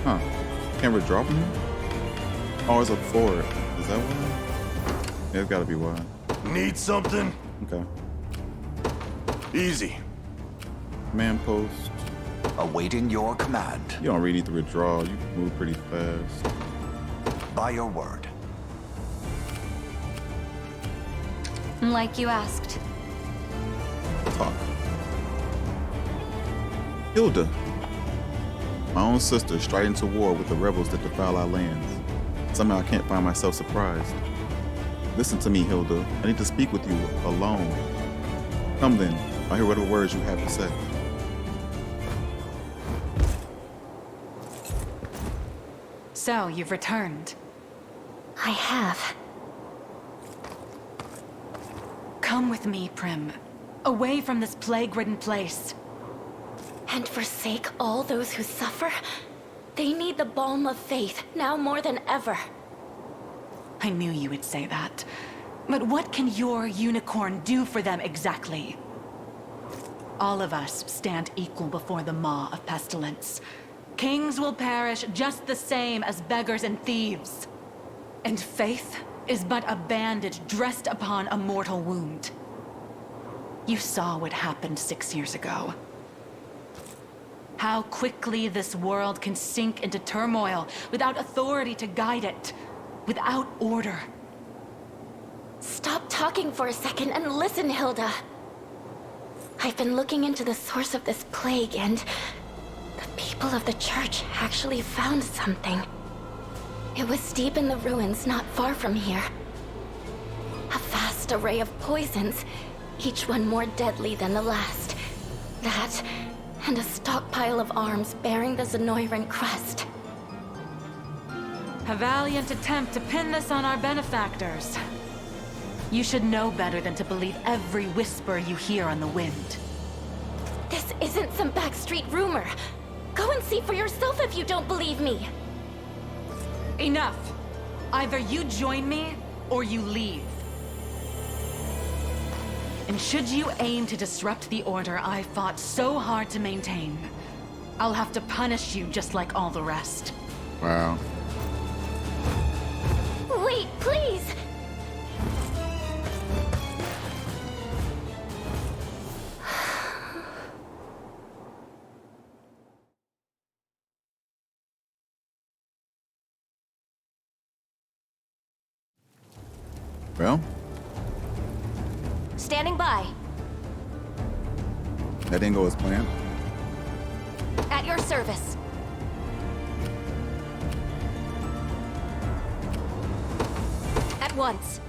Huh. Can't withdraw from here? Oh, it's up forward. Is that why? Yeah, it's gotta be why. Need something? Okay. Easy. Man post. Awaiting your command. You don't really need to withdraw. You move pretty fast. By your word. Like you asked. Talk. Hilda. My own sister striding to war with the rebels that defile our lands. Somehow I can't find myself surprised. Listen to me, Hilda. I need to speak with you alone. Come then. I'll hear whatever words you have to say. So, you've returned. I have. Come with me, Prim. Away from this plague-ridden place. And forsake all those who suffer? They need the balm of faith, now more than ever. I knew you would say that. But what can your unicorn do for them exactly? All of us stand equal before the maw of pestilence. Kings will perish just the same as beggars and thieves. And faith is but a bandage dressed upon a mortal wound. You saw what happened 6 years ago. How quickly this world can sink into turmoil without authority to guide it, without order. Stop talking for a second and listen, Hilda. I've been looking into the source of this plague, and the people of the church actually found something. It was deep in the ruins not far from here. A vast array of poisons, each one more deadly than the last. That, and a stockpile of arms bearing the Zenoiran crest. A valiant attempt to pin this on our benefactors. You should know better than to believe every whisper you hear on the wind. This isn't some backstreet rumor. Go and see for yourself if you don't believe me. Enough. Either you join me, or you leave. And should you aim to disrupt the order I fought so hard to maintain, I'll have to punish you just like all the rest. Wow. Wait, please! Well, Standing by. that didn't go as planned. At your service. At once.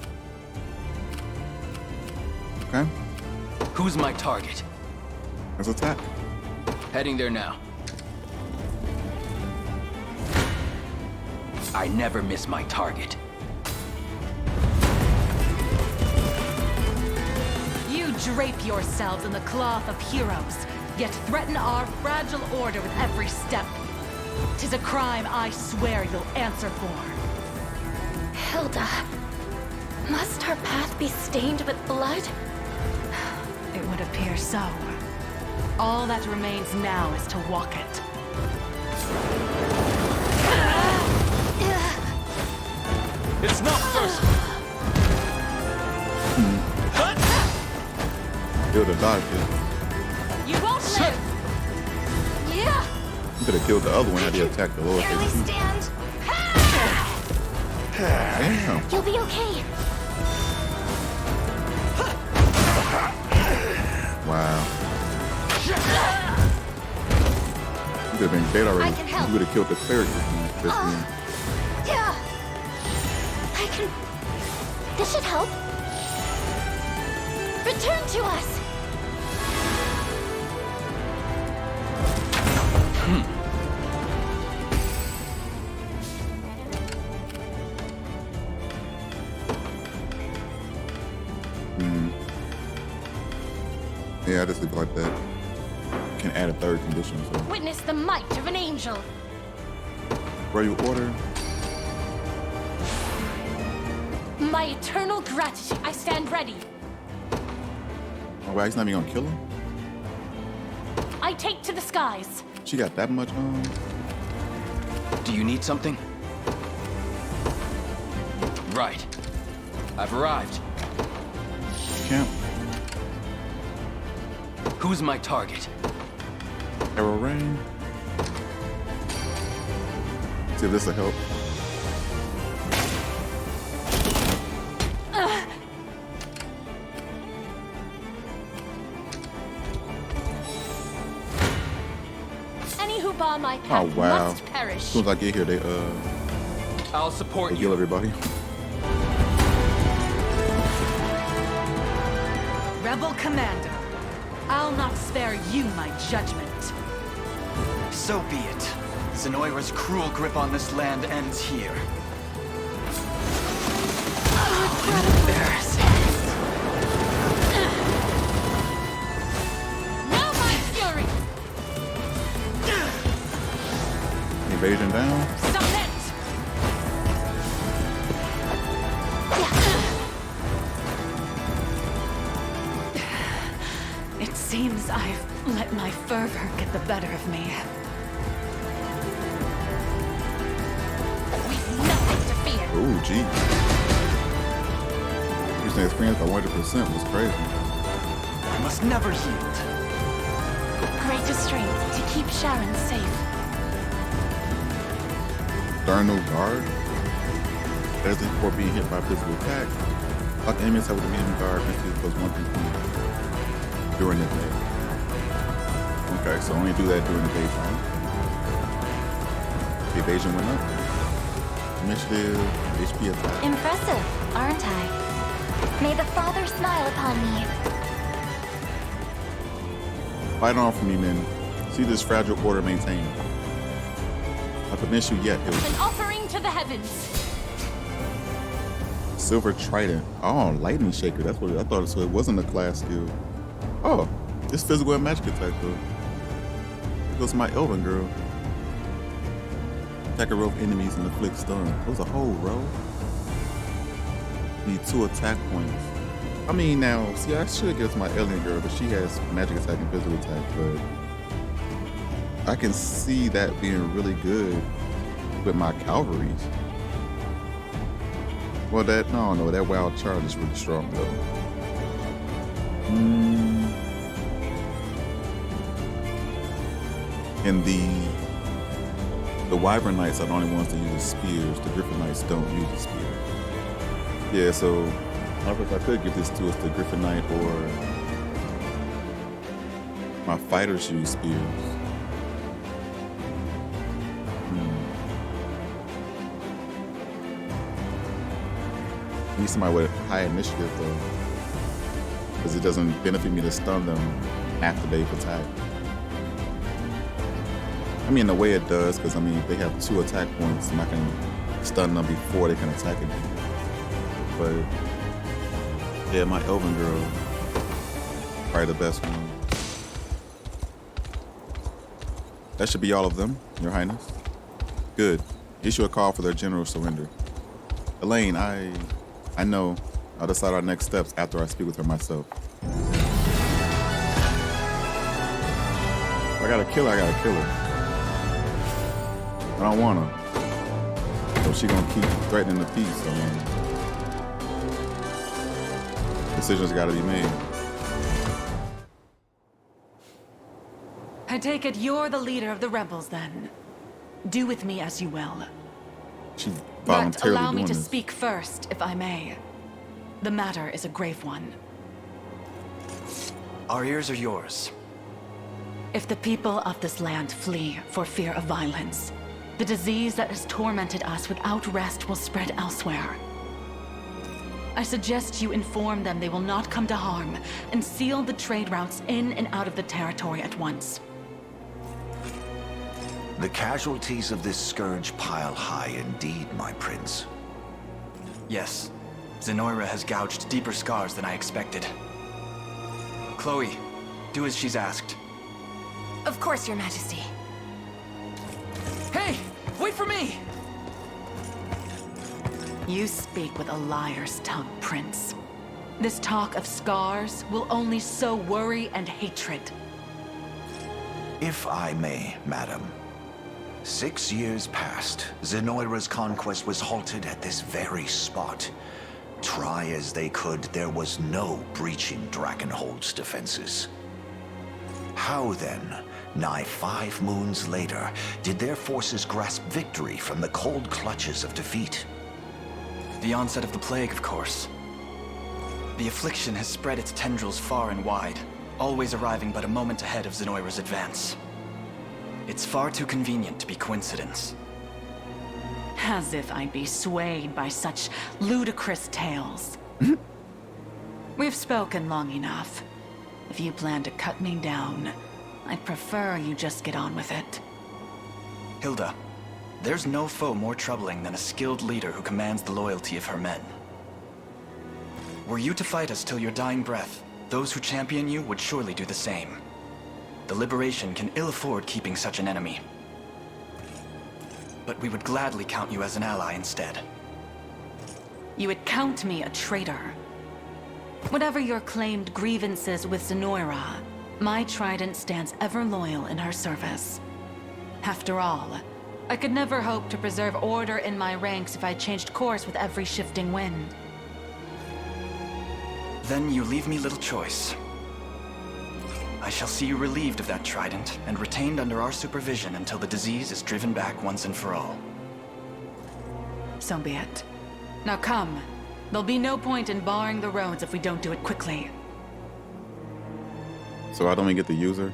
Okay, Who's my target? let's attack. Heading there now. I never miss my target. You drape yourselves in the cloth of heroes, yet threaten our fragile order with every step. 'Tis a crime I swear you'll answer for. Hilda, must our path be stained with blood? It would appear so. All that remains now is to walk it. It's not personal. Killed a dodge it. You won't live! Yeah! You could have killed the other one had he attacked the lower Barely stage. stand! Damn. You'll be okay. Wow. You could have been dead already. I can help. You would have killed the cleric. Yeah! I can... This should help. Return to us! Yeah, I just leave it like that. Can add a third condition, so. Witness the might of an angel. Royal order. My eternal gratitude. I stand ready. Oh, wow, he's not even gonna kill him? I take to the skies. She got that much on? Do you need something? Right. I've arrived. Camp. Who's my target? Arrow rain. See if this will help. Any who bar my path Oh wow. must perish. As soon as I get here, I'll support they you. heal everybody. Rebel Commander, I'll not spare you my judgment. So be it. Zenoira's cruel grip on this land ends here. Embarrassing. Now my fury! Invasion down. Submit! It seems I've let my fervor get the better of me. We've nothing to fear. Ooh, gee. Using experience by 100% was crazy. I must never yield. Greater strength to keep Sharon safe. Darn no guard. As before being hit by physical attack. Lock enemies have with the medium guard against plus 1 PP during the day. Okay, so only do that during the daytime. The evasion went up. Initiative, HP attack. Impressive, aren't I? May the Father smile upon me. Fight on for me, men. See this fragile order maintained. I permit you yet. It was An offering to the heavens. Silver Trident. Oh, Lightning Shaker. That's what I thought. So it wasn't a class skill. Oh, it's physical and magic attack though. It goes to my Elven girl. Attack a row of enemies and inflict stun. It was a whole row. Need 2 attack points. I mean, now, see, I should get to my alien girl, but she has magic attack and physical attack, but I can see that being really good with my cavalries. Well, no, that wild charge is really strong, though. And the Wyvern Knights are the only ones that use spears. The Griffin Knights don't use a spear. Yeah, so I don't know if I could give this to us, the Griffin Knight, or my fighters use spears. Need somebody with high initiative though, because it doesn't benefit me to stun them after they've attacked. I mean, in a way it does, because I mean, if they have 2 attack points, and I can stun them before they can attack again. But yeah, my Elven girl, probably the best one. That should be all of them, Your Highness. Good. Issue a call for their general surrender. Elaine, I know. I'll decide our next steps after I speak with her myself. If I gotta kill her, I gotta kill her. I don't want her. So she gonna keep threatening the peace. I mean, decisions gotta be made. I take it you're the leader of the rebels, then. Do with me as you will. She But voluntarily allow me doing to this. speak first, if I may. The matter is a grave one. Our ears are yours. If the people of this land flee for fear of violence, the disease that has tormented us without rest will spread elsewhere. I suggest you inform them they will not come to harm and seal the trade routes in and out of the territory at once. The casualties of this scourge pile high indeed, my prince. Yes, Zenoira has gouged deeper scars than I expected. Chloe, do as she's asked. Of course, Your Majesty. Hey, wait for me! You speak with a liar's tongue, Prince. This talk of scars will only sow worry and hatred. If I may, madam. 6 years passed. Zenoira's conquest was halted at this very spot. Try as they could, there was no breaching Drakenhold's defenses. How then, nigh 5 moons later, did their forces grasp victory from the cold clutches of defeat? The onset of the plague, of course. The affliction has spread its tendrils far and wide, always arriving but a moment ahead of Zenoira's advance. It's far too convenient to be coincidence. As if I'd be swayed by such ludicrous tales. We've spoken long enough. If you plan to cut me down, I'd prefer you just get on with it. Hilda, there's no foe more troubling than a skilled leader who commands the loyalty of her men. Were you to fight us till your dying breath, those who champion you would surely do the same. The Liberation can ill afford keeping such an enemy. But we would gladly count you as an ally instead. You would count me a traitor. Whatever your claimed grievances with Zenoira, my trident stands ever loyal in her service. After all, I could never hope to preserve order in my ranks if I changed course with every shifting wind. Then you leave me little choice. I shall see you relieved of that trident and retained under our supervision until the disease is driven back once and for all. So be it. Now come. There'll be no point in barring the roads if we don't do it quickly. So I don't even get the user.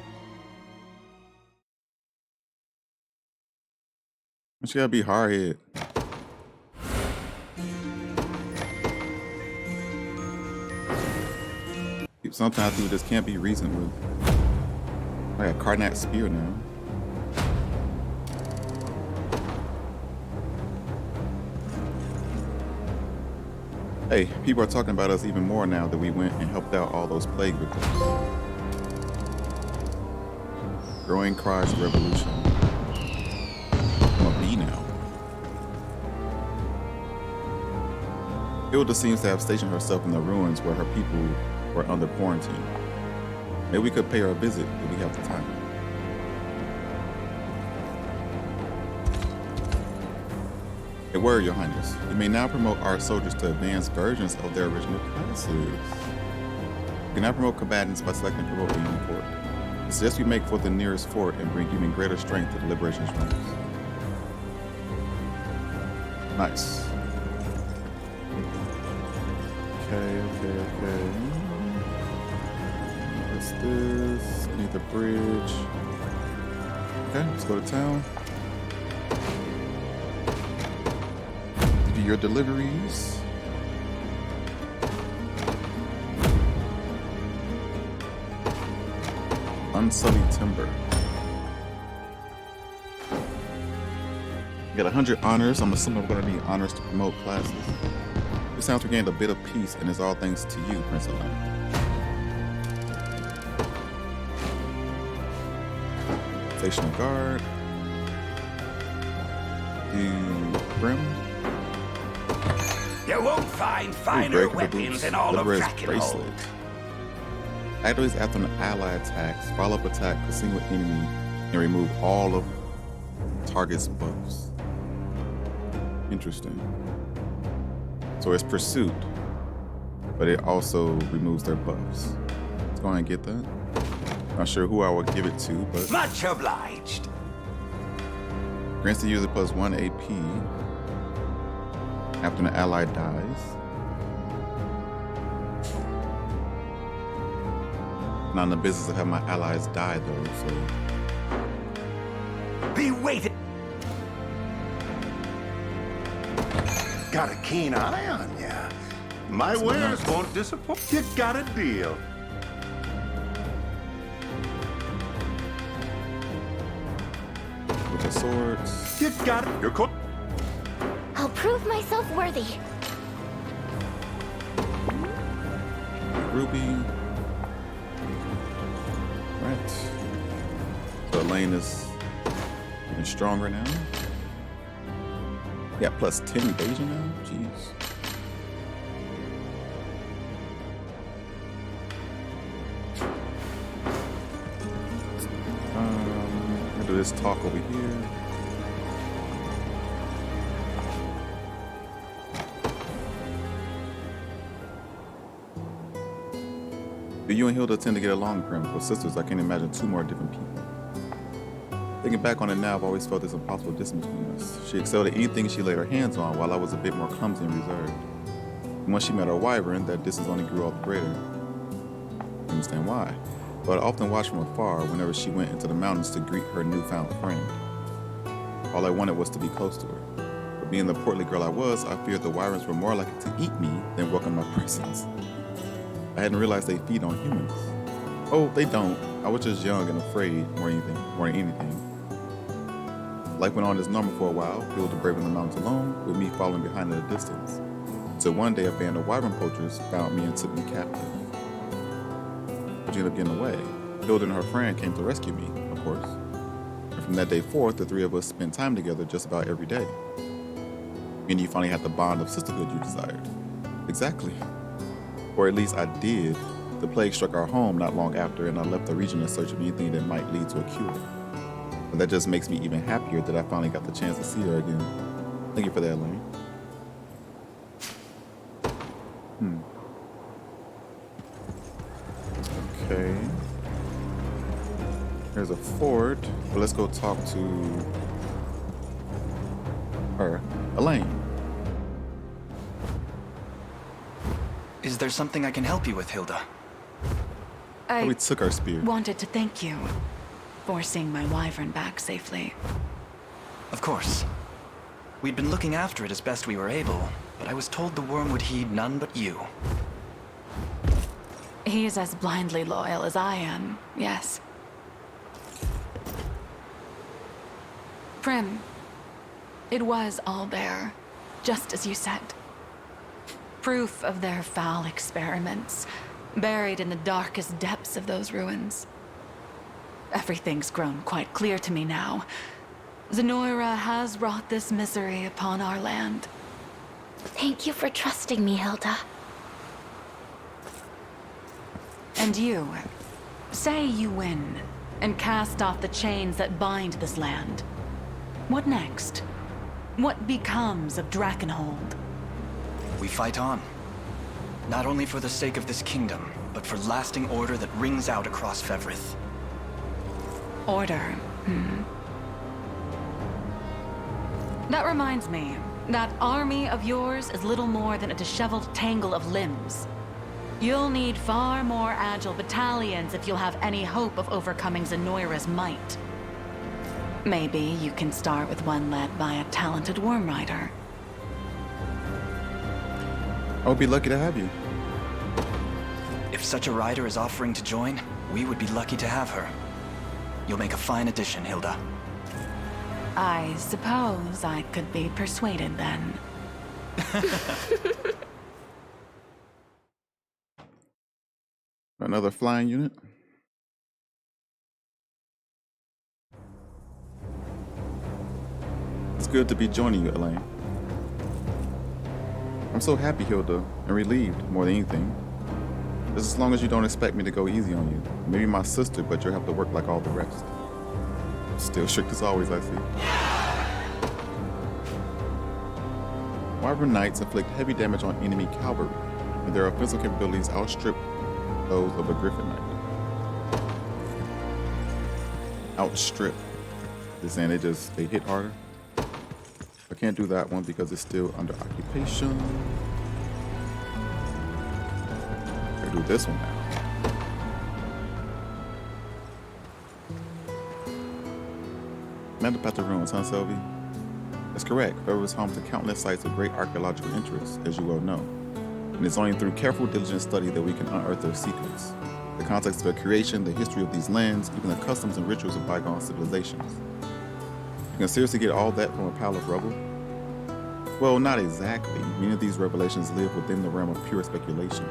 She gotta be hard hit. Sometimes you just can't be reasoned with. I got Carnat Spear now. Hey, people are talking about us even more now that we went and helped out all those plague victims. Growing cries of revolution. I'm a bee now. Hilda seems to have stationed herself in the ruins where her people were under quarantine. Maybe we could pay her a visit if we have the time. A word, Your Highness. You may now promote our soldiers to advanced versions of their original classes. You can now promote combatants by selecting promote a new fort. I suggest we make for the nearest fort and bring even greater strength to the Liberation's ranks. Nice. Okay. What's this? I need the bridge. Okay, let's go to town. Do your deliveries. Unsullied timber. Get 100 honors. I'm assuming we're gonna need honors to promote classes. It sounds we gained a bit of peace, and it's all thanks to you, Prince Elaine. Stational guard. The Grim. You won't find finer weapons in all of Drakenhold. Activates after an ally attacks. Follow-up attack a single enemy and remove all of target's buffs. Interesting. So it's pursuit, but it also removes their buffs. Let's go ahead and get that. Not sure who I would give it to, but much obliged. Grants the user plus 1 AP after an ally dies. Not in the business of having my allies die though, so. Be waiting. Got a keen eye on ya. My wares won't disappoint. You got a deal. With the swords. You got it. You're cool. I'll prove myself worthy. Ruby. Right. So Elaine is even stronger now. Yeah, plus 10 evasion now? Jeez. I'm gonna do this talk over here. Do you and Hilda tend to get along, Prim? With sisters, I can't imagine two more different people. Thinking back on it now, I've always felt this impossible distance between us. She excelled at anything she laid her hands on, while I was a bit more clumsy and reserved. And once she met her wyvern, that distance only grew all the greater. I understand why. But I often watched from afar whenever she went into the mountains to greet her newfound friend. All I wanted was to be close to her. But being the portly girl I was, I feared the wyverns were more likely to eat me than welcome my presence. I hadn't realized they feed on humans. Oh, they don't. I was just young and afraid more than anything. Life went on as normal for a while, Hilda braving the mountains alone, with me following behind in the distance. Until one day a band of wyvern poachers found me and took me captive. But you ended up getting away. Hilda and her friend came to rescue me, of course. And from that day forth, the three of us spent time together just about every day. And you finally had the bond of sisterhood you desired. Exactly. Or at least I did. The plague struck our home not long after, and I left the region in search of anything that might lead to a cure. But that just makes me even happier that I finally got the chance to see her again. Thank you for that, Elaine. Okay. There's a fort, but let's go talk to her. Elaine. Is there something I can help you with, Hilda? We took our spear. Wanted to thank you for seeing my wyvern back safely. Of course. We'd been looking after it as best we were able, but I was told the worm would heed none but you. He is as blindly loyal as I am, yes. Prim, it was all there, just as you said. Proof of their foul experiments, buried in the darkest depths of those ruins. Everything's grown quite clear to me now. Zenoira has brought this misery upon our land. Thank you for trusting me, Hilda. And you, say you win, and cast off the chains that bind this land. What next? What becomes of Drakenhold? We fight on. Not only for the sake of this kingdom, but for lasting order that rings out across Fevrith. Order, That reminds me, that army of yours is little more than a disheveled tangle of limbs. You'll need far more agile battalions if you'll have any hope of overcoming Zenoira's might. Maybe you can start with one led by a talented worm rider. I would be lucky to have you. If such a rider is offering to join, we would be lucky to have her. You'll make a fine addition, Hilda. I suppose I could be persuaded then. Another flying unit? It's good to be joining you, Elaine. I'm so happy, Hilda, and relieved more than anything. Just as long as you don't expect me to go easy on you. Maybe my sister, but you'll have to work like all the rest. Still strict as always, I see. Wyvern Knights inflict heavy damage on enemy cavalry, and their offensive capabilities outstrip those of a Griffin Knight. Outstrip. They're saying they hit harder. I can't do that one because it's still under occupation. I can do this one now. Mandapata ruins, huh, Sylvie? That's correct. Fevrith is home to countless sites of great archaeological interest, as you well know. And it's only through careful, diligent study that we can unearth their secrets. The context of their creation, the history of these lands, even the customs and rituals of bygone civilizations. You can seriously get all that from a pile of rubble? Well, not exactly. Many of these revelations live within the realm of pure speculation.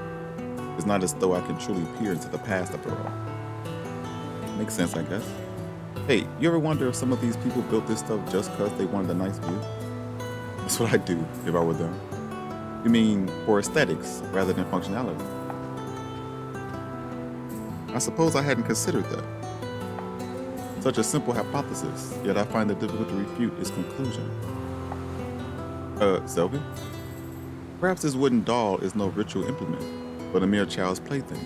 It's not as though I can truly peer into the past after all. Makes sense, I guess. Hey, you ever wonder if some of these people built this stuff just because they wanted a nice view? That's what I'd do if I were them. You mean for aesthetics rather than functionality? I suppose I hadn't considered that. Such a simple hypothesis, yet I find it difficult to refute its conclusion. Selby? Perhaps this wooden doll is no ritual implement, but a mere child's plaything.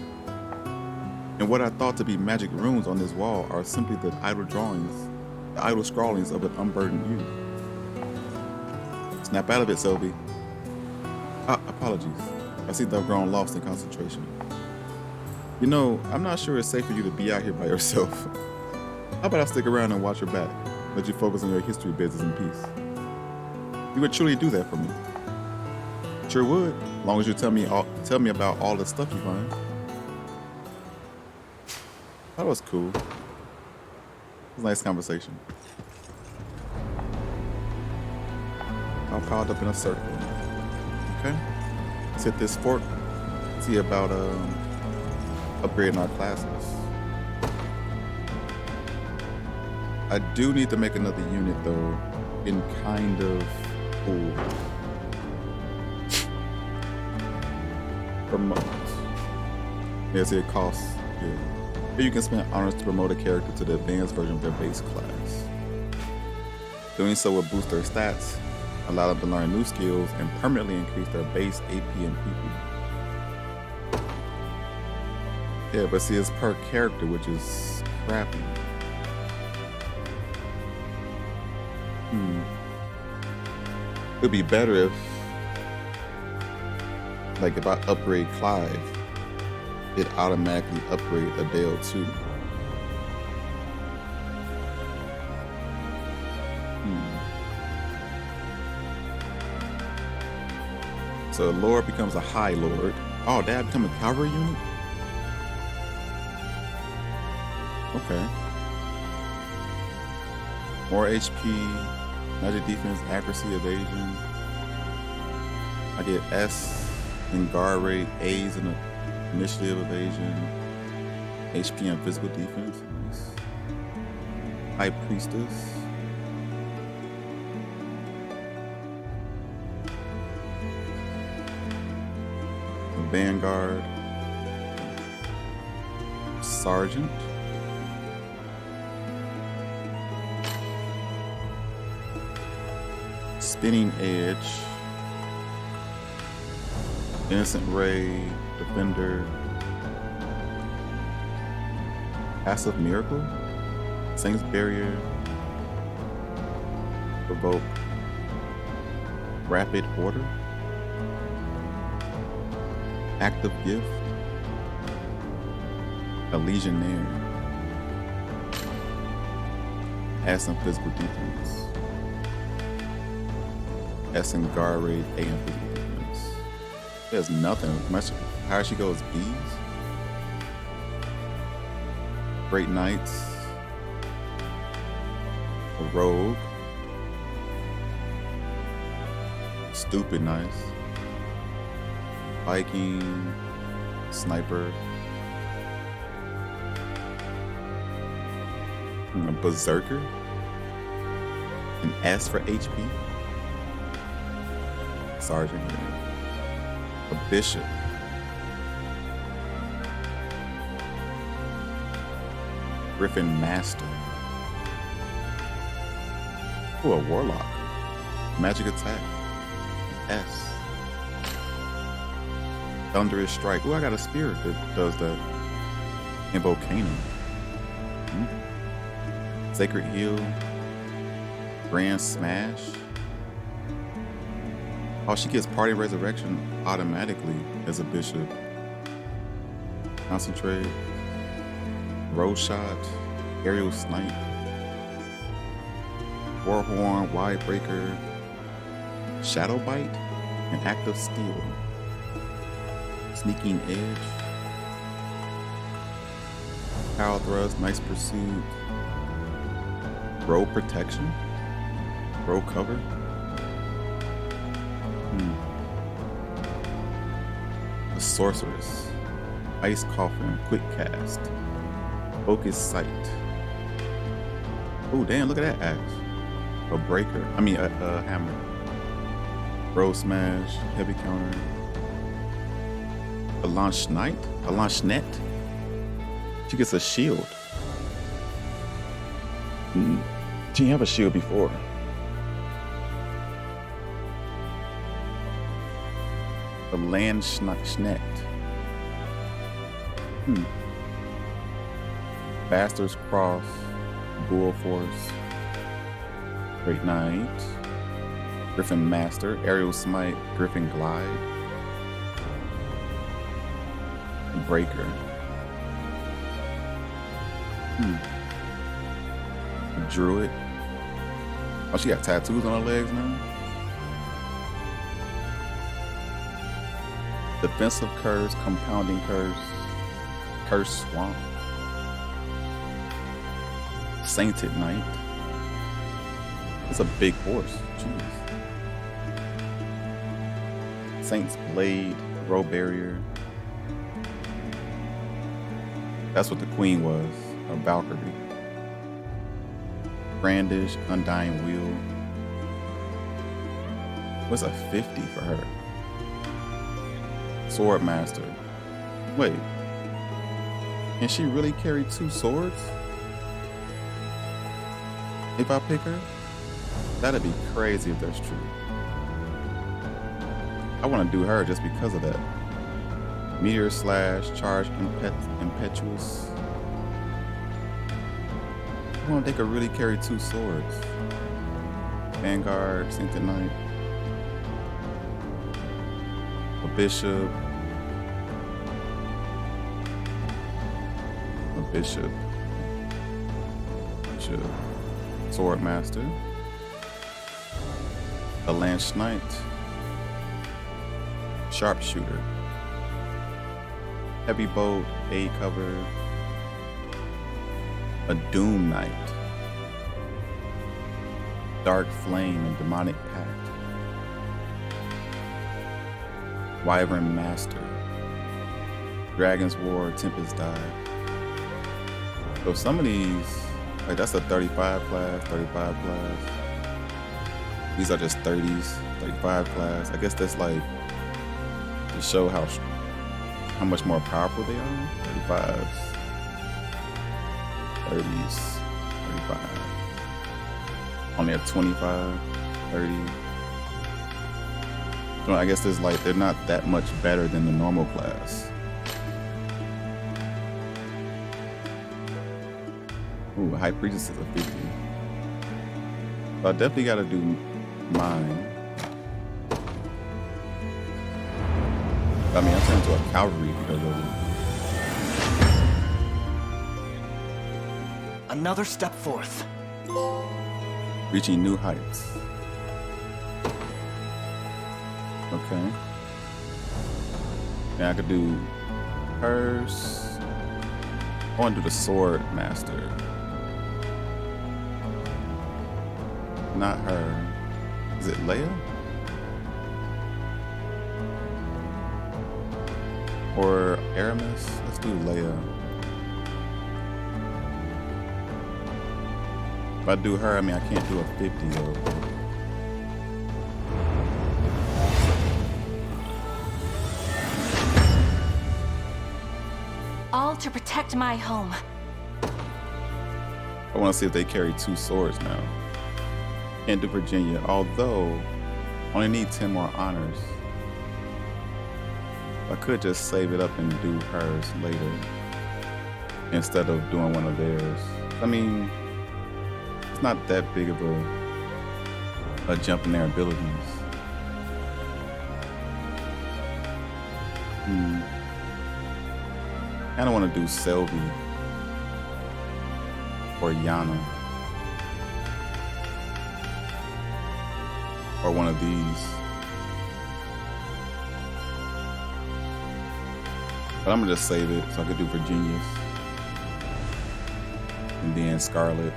And what I thought to be magic runes on this wall are simply the idle drawings, the idle scrawlings of an unburdened youth. Snap out of it, Selby. Apologies. I seem to have grown lost in concentration. You know, I'm not sure it's safe for you to be out here by yourself. How about I stick around and watch your back? Let you focus on your history business in peace. You would truly do that for me. Sure would, as long as you tell me about all the stuff you find. That was cool. It was a nice conversation. all piled up in a circle. Okay. Let's hit this fort. See about upgrading our classes. I do need to make another unit though. In kind of cool. Promote. Yeah, see it costs. Yeah. Here you can spend honors to promote a character to the advanced version of their base class. Doing so will boost their stats, allow them to learn new skills, and permanently increase their base AP and PP. Yeah, but see, it's per character, which is crappy. It'd be better if, like, if I upgrade Clive, it automatically upgrade Adele too. So Lord becomes a High Lord. Oh, Dad become a cavalry unit? Okay. More HP, magic defense, accuracy, evasion. I get S in guard rate, A's in initiative, evasion, HP and physical defense. Nice. High Priestess. Vanguard. Sergeant. Spinning Edge. Innocent Ray. Defender. Passive Miracle. Saint's Barrier. Provoke. Rapid Order. Active Gift. A Legionnaire. Add some physical defense. S and guard rate, A and physical defense. There's nothing. Much higher she goes, B's. Great Knights. A Rogue. Stupid nice. Viking, Sniper, a Berserker, an S for HP, Sergeant, a Bishop, Griffin Master, ooh, a Warlock, Magic Attack, S. Thunderous Strike. Ooh, I got a spirit that does that. And Volcano. Sacred Heal. Grand Smash. Oh, she gets Party Resurrection automatically as a bishop. Concentrate. Road Shot. Aerial Snipe. Warhorn. Wide Breaker. Shadow Bite. And Active Steel. Sneaking Edge. Power Thrust, Nice Pursuit. Row Protection. Row Cover. The Sorceress. Ice Coffin, Quick Cast. Focus Sight. Oh damn, look at that axe. A Breaker. I mean, a Hammer. Row Smash, Heavy Counter. A Launch Knight? A Launch Net? She gets a shield. She didn't have a shield before. A Land Schnet. Bastard's Cross. Bull Force. Great Knight. Griffin Master. Aerial Smite. Griffin Glide. Breaker. Druid. Oh, she got tattoos on her legs now. Defensive Curse, Compounding Curse, Curse Swamp. Sainted Knight. It's a big horse. Jeez. Saint's Blade, Row Barrier. That's what the queen was, a Valkyrie. Brandish, Undying Wheel. What's a 50 for her? Swordmaster. Wait. Can she really carry 2 swords? If I pick her? That'd be crazy if that's true. I want to do her just because of that. Meteor Slash, Charge Impetuous. I wonder if they could really carry 2 swords. Vanguard, Saint Knight. A Bishop. A Bishop. Swordmaster. A Lance Knight. Sharpshooter. Heavy Bolt, A cover. A Doom Knight. Dark Flame and Demonic Pact. Wyvern Master. Dragon's War, Tempest Dive. So some of these, like that's a 35 class, 35 class. These are just 30s, 35 class. I guess that's like to show how much more powerful they are. 35s, 30s, 35. Only a 25, 30. So I guess there's like they're not that much better than the normal class. Ooh, High Priestess is a 50. So I definitely gotta do mine. I mean, I turned into a cavalry because of it. Another step forth. Reaching new heights. Okay. And I could do hers. I want to do the Sword Master. Not her. Is it Leia? Or Aramis? Let's do Leia. If I do her, I mean, I can't do a 50 though. All to protect my home. I want to see if they carry 2 swords now. Can't do Virginia, although I only need 10 more honors. I could just save it up and do hers later instead of doing one of theirs. I mean, it's not that big of a jump in their abilities. I don't want to do Selby or Yana or one of these. But I'm gonna just save it so I could do Virginia's and then Scarlet.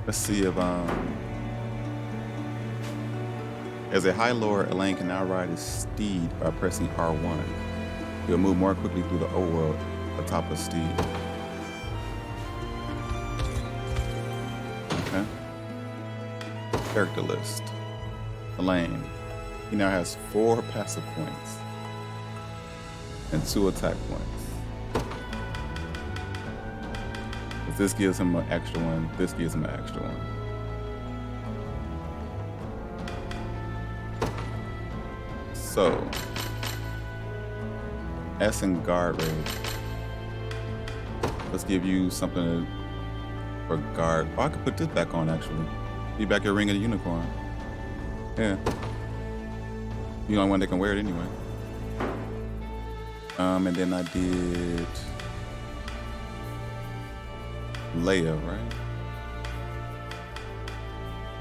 Let's see if as a High Lord, Elaine can now ride his steed by pressing R1. He'll move more quickly through the overworld atop a steed. Okay. Character list. Elaine. He now has 4 passive points and 2 attack points. If this gives him an extra one, this gives him an extra one. So, S and guard raid. Let's give you something for guard. Oh, I could put this back on actually. Be back your Ring of the Unicorn. Yeah. You know, one that can wear it anyway. And then I did Leia, right?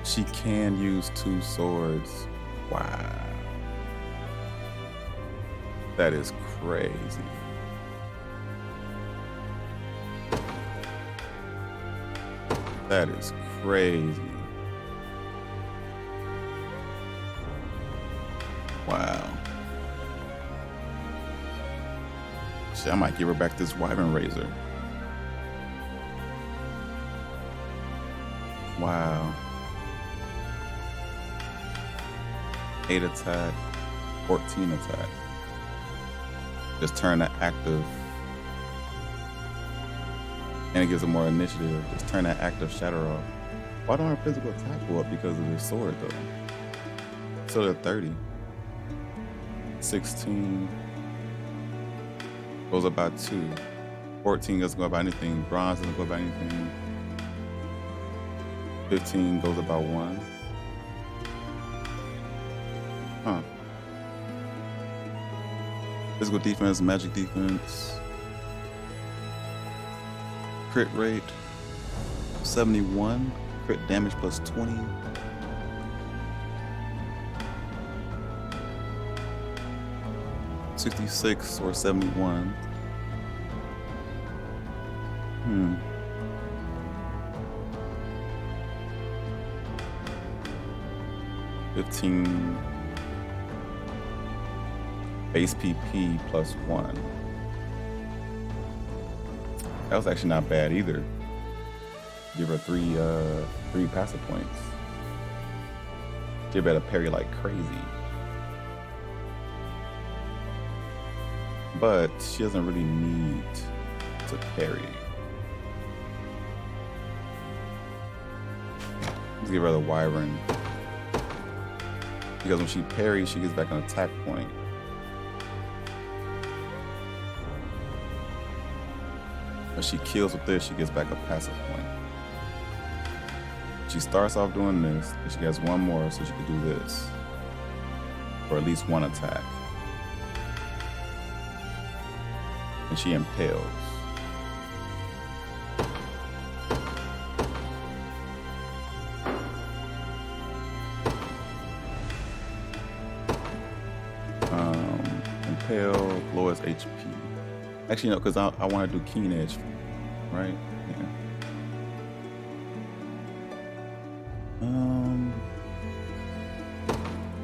She can use 2 swords. Wow. That is crazy. That is crazy. Shit, I might give her back this Wyvern Razor. Wow. 8 attack, 14 attack. Just turn that active. And it gives her more initiative. Just turn that active shatter off. Why don't her physical attack go up because of this sword though? So they're 30. 16 goes up by 2. 14 doesn't go up by anything. Bronze doesn't go up by anything. 15 goes up by 1. Huh. Physical defense, magic defense. Crit rate 71. Crit damage plus 20. $66 or 71. 15 base PP plus 1. That was actually not bad either. Give her 3 passive points. She better parry like crazy. But she doesn't really need to parry. Let's give her the Wyvern. Because when she parries, she gets back an attack point. When she kills with this, she gets back a passive point. She starts off doing this, and she has one more, so she can do this. For at least one attack. And she impales. Impale, lowers HP. Actually, no, because I want to do Keen Edge, right? Yeah.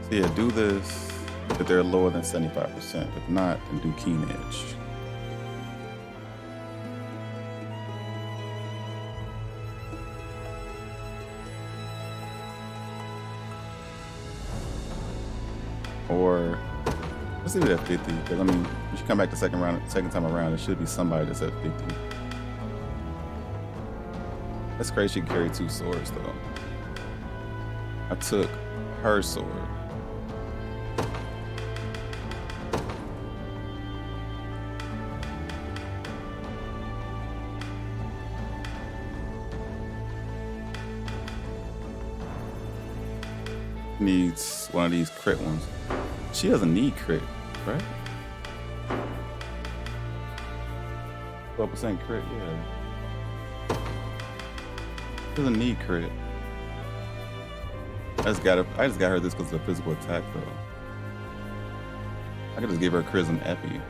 So yeah, do this if they're lower than 75%. If not, then do Keen Edge. Or let's leave it at 50. Because I mean, when you come back the second time around, it should be somebody that's at 50. That's crazy. She can carry 2 swords though. I took her sword. Needs one of these crit ones. She doesn't need crit, right? 12% crit, yeah. Doesn't need crit. I just got her this because of the physical attack though. I could just give her Charism Epi.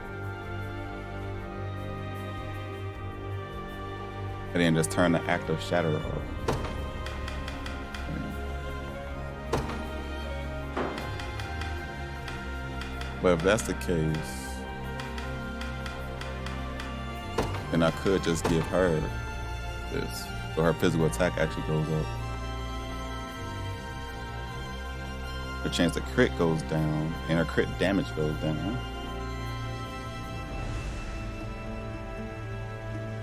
And then just turn the active shatter off. But if that's the case, then I could just give her this. So her physical attack actually goes up. Her chance to crit goes down, and her crit damage goes down.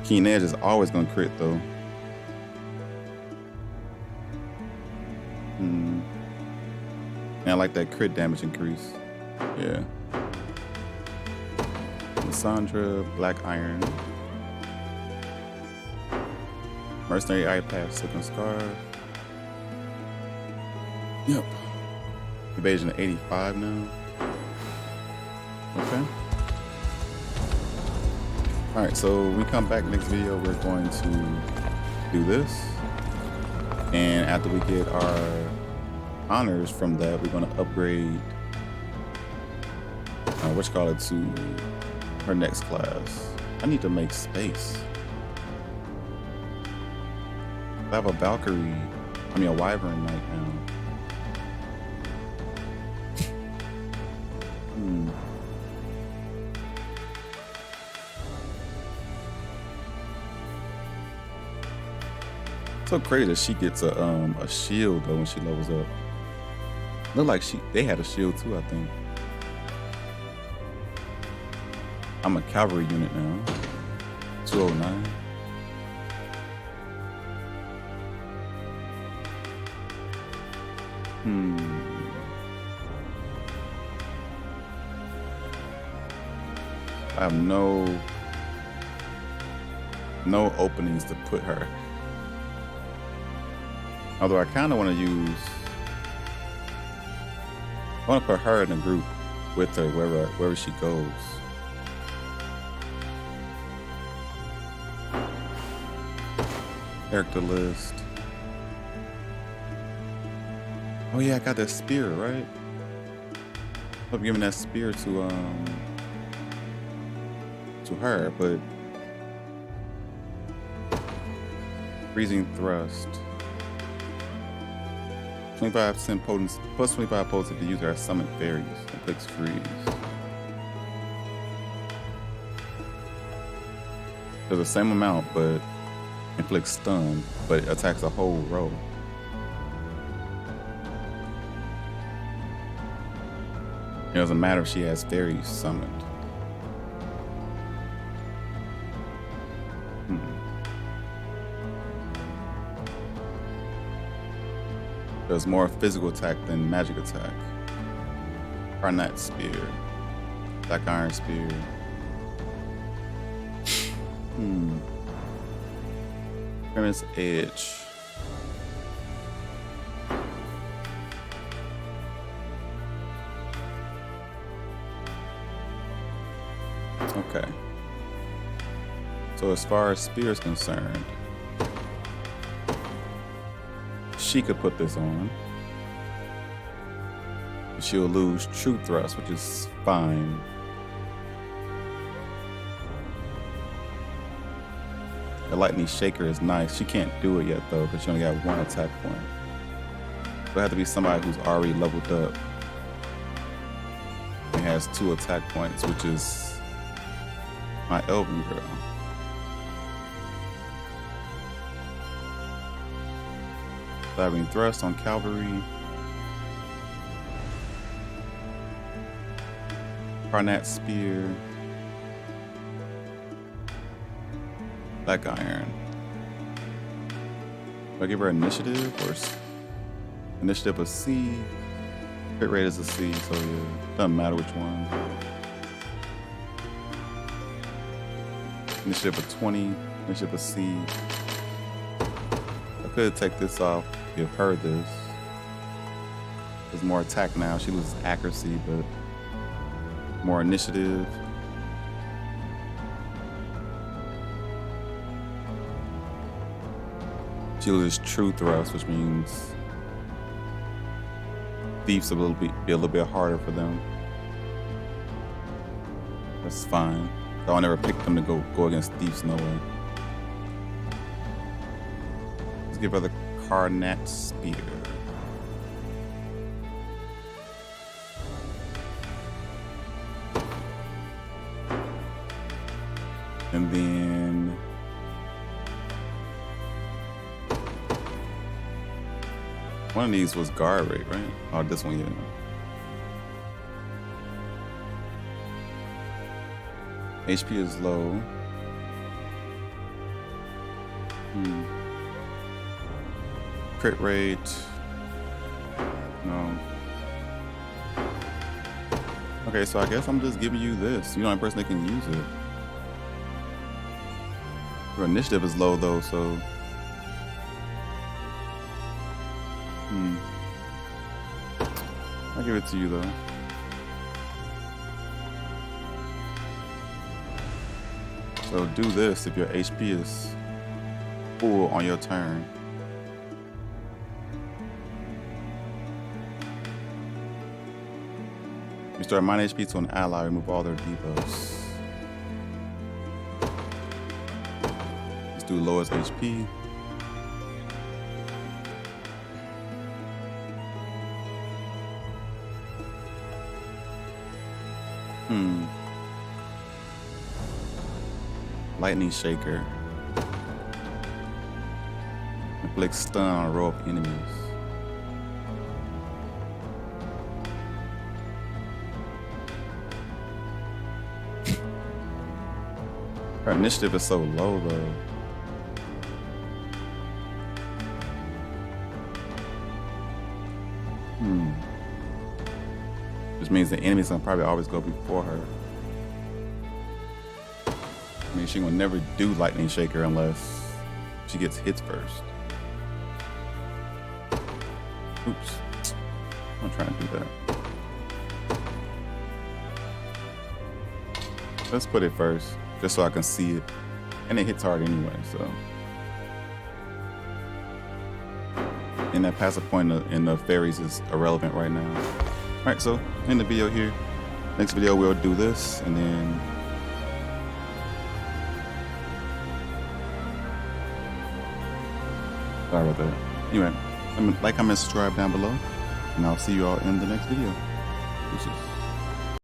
Keen Edge is always gonna crit though. And I like that crit damage increase. Yeah. Lysandra, Black Iron. Mercenary Eye Patch, Silken Scarf. Yep. Evasion 85 now. Okay. Alright, so when we come back next video, we're going to do this. And after we get our honors from that, we're going to upgrade to her next class. I need to make space. I have a Valkyrie, a Wyvern right now. So crazy that she gets a shield though when she levels up. Look like they had a shield too, I think. I'm a cavalry unit now. 209. I have no openings to put her. Although I kind of want to put her in a group with her wherever she goes. Character list. Oh yeah, I got that spear, right? I'm giving that spear to her, but freezing thrust. 25% potency, plus 25 potency to use our summon fairies. Inflicts freeze. There's the same amount, but inflicts stun, but it attacks a whole row. It doesn't matter if she has fairies summoned. Does more physical attack than magic attack. Carnat spear. Black iron spear. Premise edge. Okay. So as far as spear is concerned, she could put this on. She'll lose true thrust, which is fine. The lightning shaker is nice. She can't do it yet though, because she only got one attack point. It'll have to be somebody who's already leveled up and has 2 attack points, which is my Elven girl. Diving thrust on cavalry. Carnat spear. Black iron. Do I give her initiative or initiative a C? Crit rate is a C, so yeah, doesn't matter which one. Initiative a 20, initiative a C. I could take this off, give her this. There's more attack now. She loses accuracy, but more initiative. She loses true thrust, which means thieves be a little bit harder for them. That's fine. I'll never pick them to go against thieves, no way. Let's give her the Carnat spear. And then one of these was guard rate, right? Oh, this one, yeah. HP is low. Crit rate. No. Okay, so I guess I'm just giving you this. You're the only person that can use it. Your initiative is low though, so. I'll give it to you though. So do this if your HP is full on your turn. Restore minus HP to an ally, remove all their debuffs. Let's do lowest HP. Lightning shaker. Inflict stun on a row of enemies. Her initiative is so low though. Which means the enemy's gonna probably always go before her. I mean, she gonna never do Lightning Shaker unless she gets hits first. Oops. I'm trying to do that. Let's put it first, just so I can see it. And it hits hard anyway, so. And that passive point in the fairies is irrelevant right now. All right, so end the video here. Next video we'll do this, and then sorry about that. Anyway, like, comment, subscribe down below, and I'll see you all in the next video. Deuces.